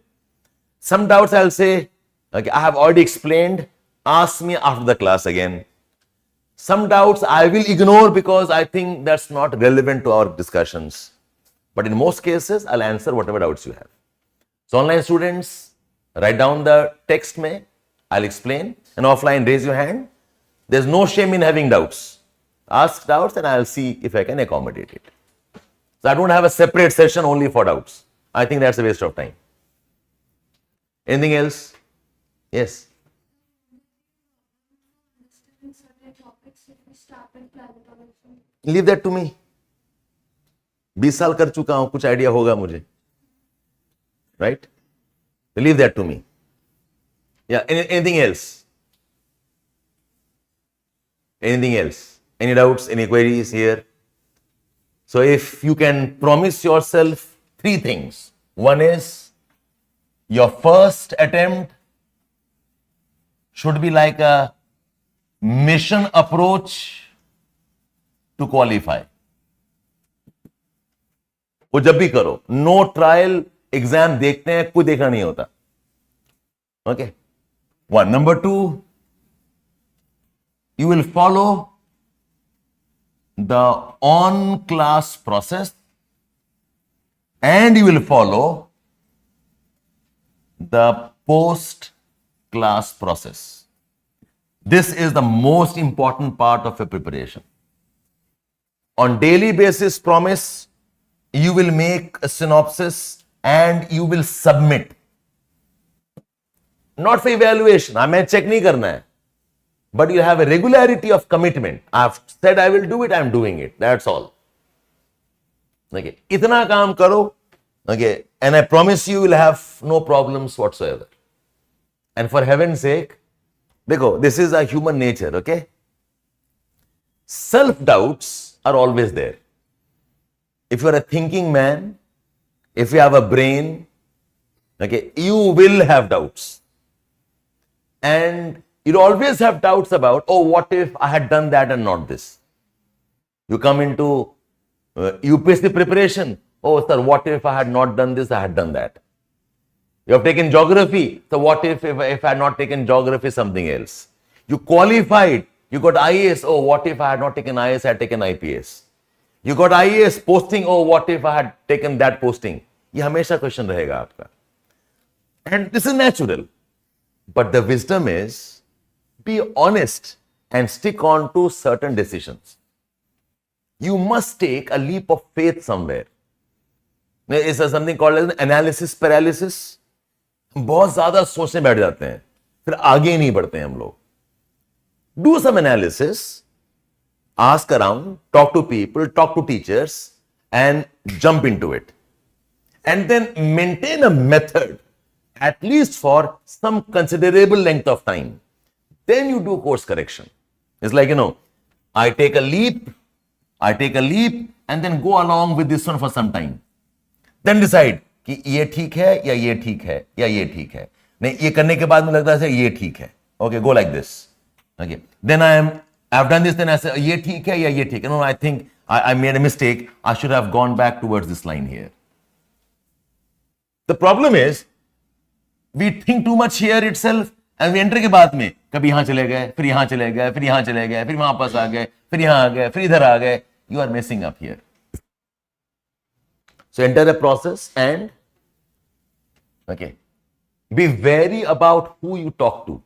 Some doubts I'll say, okay, I have already explained, ask me after the class again. Some doubts I will ignore because I think that's not relevant to our discussions. But in most cases, I'll answer whatever doubts you have. So online students, write down the text mein, I'll explain, and offline raise your hand. There's no shame in having doubts. Ask doubts and I'll see if I can accommodate it. So I don't have a separate session only for doubts. I think that's a waste of time. Anything else? Yes. Leave that to me. 20 साल कर चुका हूं, कुछ idea होगा मुझे. Right? Leave that to me. Yeah, anything else? Anything else? Any doubts, any queries here? So if you can promise yourself 3 things. One is your first attempt should be like a mission approach to qualify. वो जब भी करो, no trial exam देखते हैं, कोई देखना नहीं होता. Okay. 1. Number 2, you will follow the on-class process and you will follow the post-class process. This is the most important part of your preparation. On daily basis, promise, you will make a synopsis and you will submit. Not for evaluation, हमें check नहीं करना है. But you have a regularity of commitment. I've said I will do it, I'm doing it. That's all. Okay. इतना काम करो. Okay. And I promise you will have no problems whatsoever. And for heaven's sake, देखो, this is a human nature, okay? Self-doubts are always there. If you are a thinking man, if you have a brain, okay, you will have doubts. And you always have doubts about, oh, what if I had done that and not this? You come into UPSC preparation, oh, sir, what if I had not done this, I had done that? You have taken geography, so what if I had not taken geography, something else? You qualified, you got IAS, oh, what if I had not taken IAS, I had taken IPS? You got IAS posting, oh, what if I had taken that posting? ये हमेशा question रहेगा आपका. And this is natural. But the wisdom is, be honest and stick on to certain decisions. You must take a leap of faith somewhere. There is something called as analysis paralysis. बहुत ज्यादा सोचने बैठ जाते हैं, फिर आगे ही नहीं बढ़ते हैं हम लोग. Do some analysis, ask around, talk to people, talk to teachers, and jump into it. And then maintain a method, at least for some considerable length of time. Then you do course correction. It's like, I take a leap, and then go along with this one for some time. Then decide कि ये ठीक है या ये ठीक है या ये ठीक है. नहीं, ये करने के बाद मुझे लगता है ये ठीक है. Okay, go like this. Okay. Then I've done this, then I say ये ठीक है या ये ठीक है. No, I think I made a mistake. I should have gone back towards this line here. The problem is, we think too much here itself and we enter के बाद में कभी यहाँ चले गए, फिर यहाँ चले गए, फिर यहाँ चले गए, फिर वापस आ गए, फिर यहाँ आ गए, फिर इधर आ गए. You are messing up here. So enter a process and be wary about who you talk to.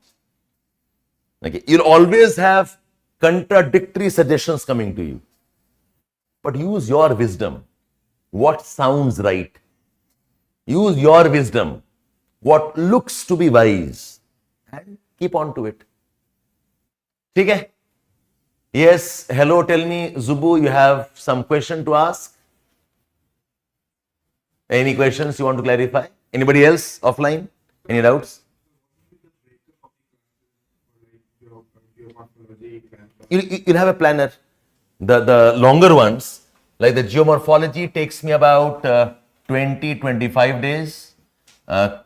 Okay, you'll always have contradictory suggestions coming to you. But use your wisdom. What sounds right? Use your wisdom. What looks to be wise. And keep on to it. ठीक है? Yes, hello, tell me, Zubu, you have some question to ask? Any questions you want to clarify? Anybody else offline? Any doubts? You'll have a planner. The longer ones, like the geomorphology, takes me about 20-25 days.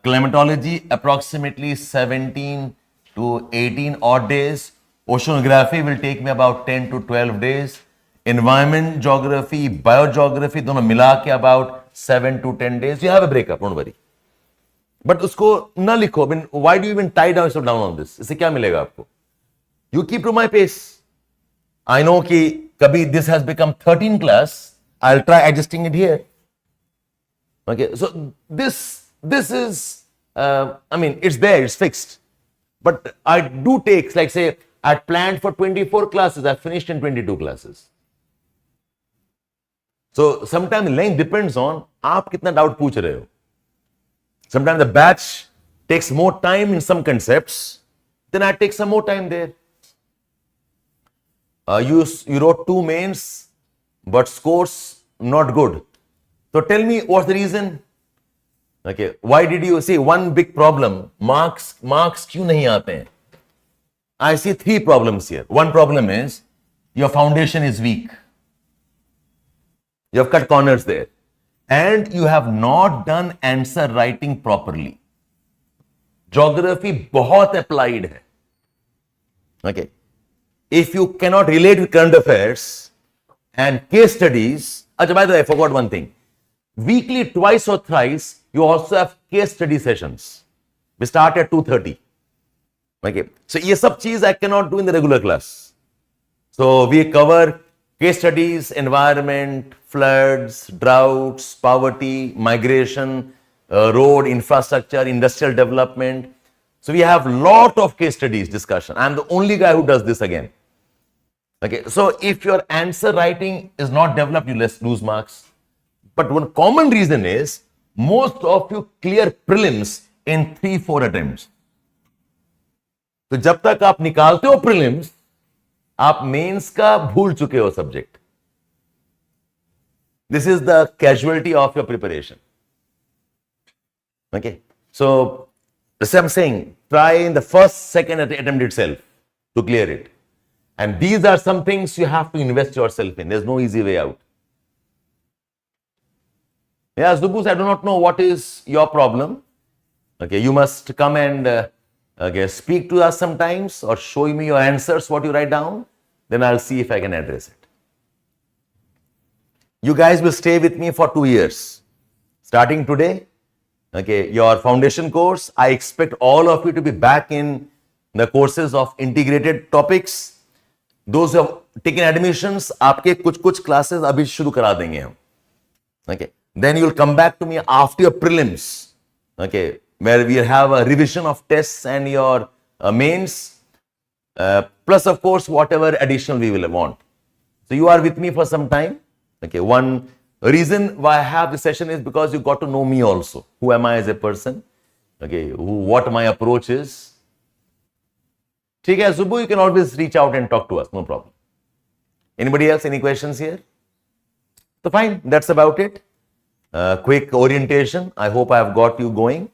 Climatology, approximately 17 to 18 odd days. Oceanography will take me about 10 to 12 days. Environment geography, biogeography, दोनों मिला के about 7 to 10 days. You have a breakup, don't worry. But उसको ना लिखो. I mean, why do you even tie down yourself down on this? इससे क्या मिलेगा आपको? You keep to my pace. I know कि कभी this has become 13 class. I'll try adjusting it here. Okay, so this is I mean, it's there, it's fixed. But I do take, like say, I planned for 24 classes, I finished in 22 classes. So sometimes length depends on आप कितना doubt पूछ रहे हो. Sometimes the batch takes more time in some concepts, then I take some more time there. You wrote 2 mains, but scores not good. So tell me what's the reason? Okay, why did you see one big problem? Marks क्यों नहीं आते हैं? I see 3 problems here. One problem is your foundation is weak. You have cut corners there. And you have not done answer writing properly. Geography बहुत applied है. Okay. If you cannot relate with current affairs and case studies, by the way, I forgot one thing. Weekly, twice or thrice, you also have case study sessions. We start at 2:30. Okay. So, ये सब चीज I cannot do in the regular class. So, we cover case studies, environment, floods, droughts, poverty, migration, road, infrastructure, industrial development. So, we have lot of case studies discussion. I'm the only guy who does this again. Okay. So, if your answer writing is not developed, you lose marks. But one common reason is most of you clear prelims in 3-4 attempts. तो जब तक आप निकालते हो prelims, आप mains का भूल चुके हो subject. This is the casualty of your preparation. Okay. So, as I'm saying, try in the first, second attempt itself to clear it. And these are some things you have to invest yourself in. There's no easy way out. Yeah, Zubus, I do not know what is your problem. Okay, you must come and speak to us sometimes or show me your answers, what you write down. Then I'll see if I can address it. You guys will stay with me for 2 years. Starting today, okay, your foundation course, I expect all of you to be back in the courses of integrated topics. Those who have taken admissions, आपके कुछ classes अभी शुरू करा देंगे हम. Okay. Then you will come back to me after your prelims, okay, where we have a revision of tests and your mains, plus of course whatever additional we will want. So you are with me for some time. Okay, one reason why I have this session is because you got to know me also. Who am I as a person? Okay, what my approach is. ठीक है, Zubu, you can always reach out and talk to us, no problem. Anybody else? Any questions here? So fine, that's about it. Quick orientation. I hope I have got you going.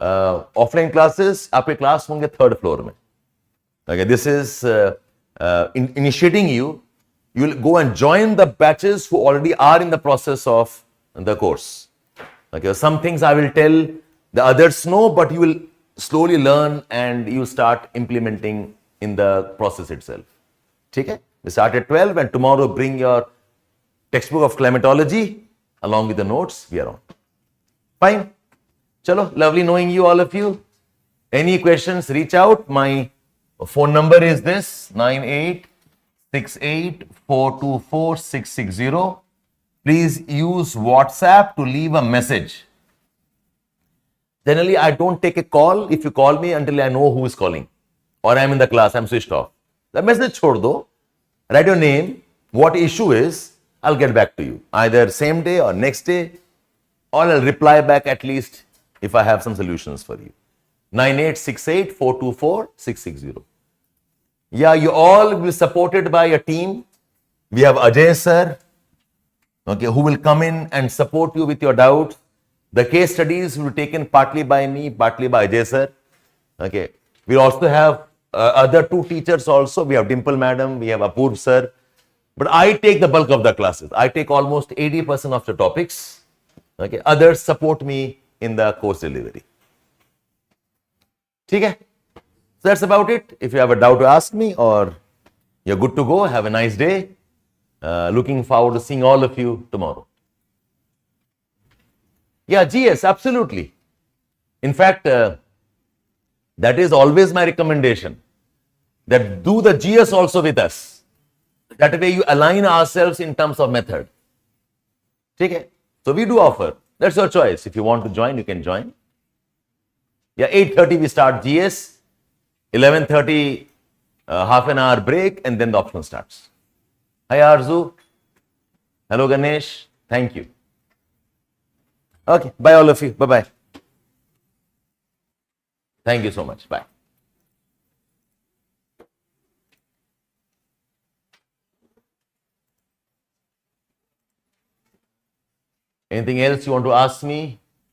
Offline classes, आपके class होंगे 3rd floor में. Okay, this is initiating you. You will go and join the batches who already are in the process of the course. Okay, some things I will tell the others know, but you will slowly learn and you start implementing in the process itself. ठीक है? We start at 12 and tomorrow bring your textbook of climatology along with the notes. We are on. Fine. Chalo, lovely knowing you, all of you. Any questions, reach out. My phone number is this, 9868424660. Please use WhatsApp to leave a message. Generally, I don't take a call if you call me until I know who is calling or I'm in the class, I'm switched off. The message chhod do, write your name, what issue is, I'll get back to you. Either same day or next day, or I'll reply back at least if I have some solutions for you. 9868424660. Yeah, you all will be supported by a team. We have Ajay Sir, okay, who will come in and support you with your doubts. The case studies will be taken partly by me, partly by Ajay Sir. Okay, we also have other 2 teachers also. We have Dimple Madam, we have Apurv Sir. But I take the bulk of the classes. I take almost 80% of the topics. Okay, others support me in the course delivery. Okay, so that's about it. If you have a doubt to ask me or you're good to go, have a nice day. Looking forward to seeing all of you tomorrow. Yeah, GS, absolutely. In fact, that is always my recommendation, that do the GS also with us. That way you align ourselves in terms of method. Okay? So we do offer. That's your choice. If you want to join, you can join. Yeah, 8:30 we start GS, 11:30 half an hour break, and then the optional starts. Hi Arzu. Hello Ganesh. Thank you. Okay, bye all of you. Bye-bye. Thank you so much. Bye. Anything else you want to ask me?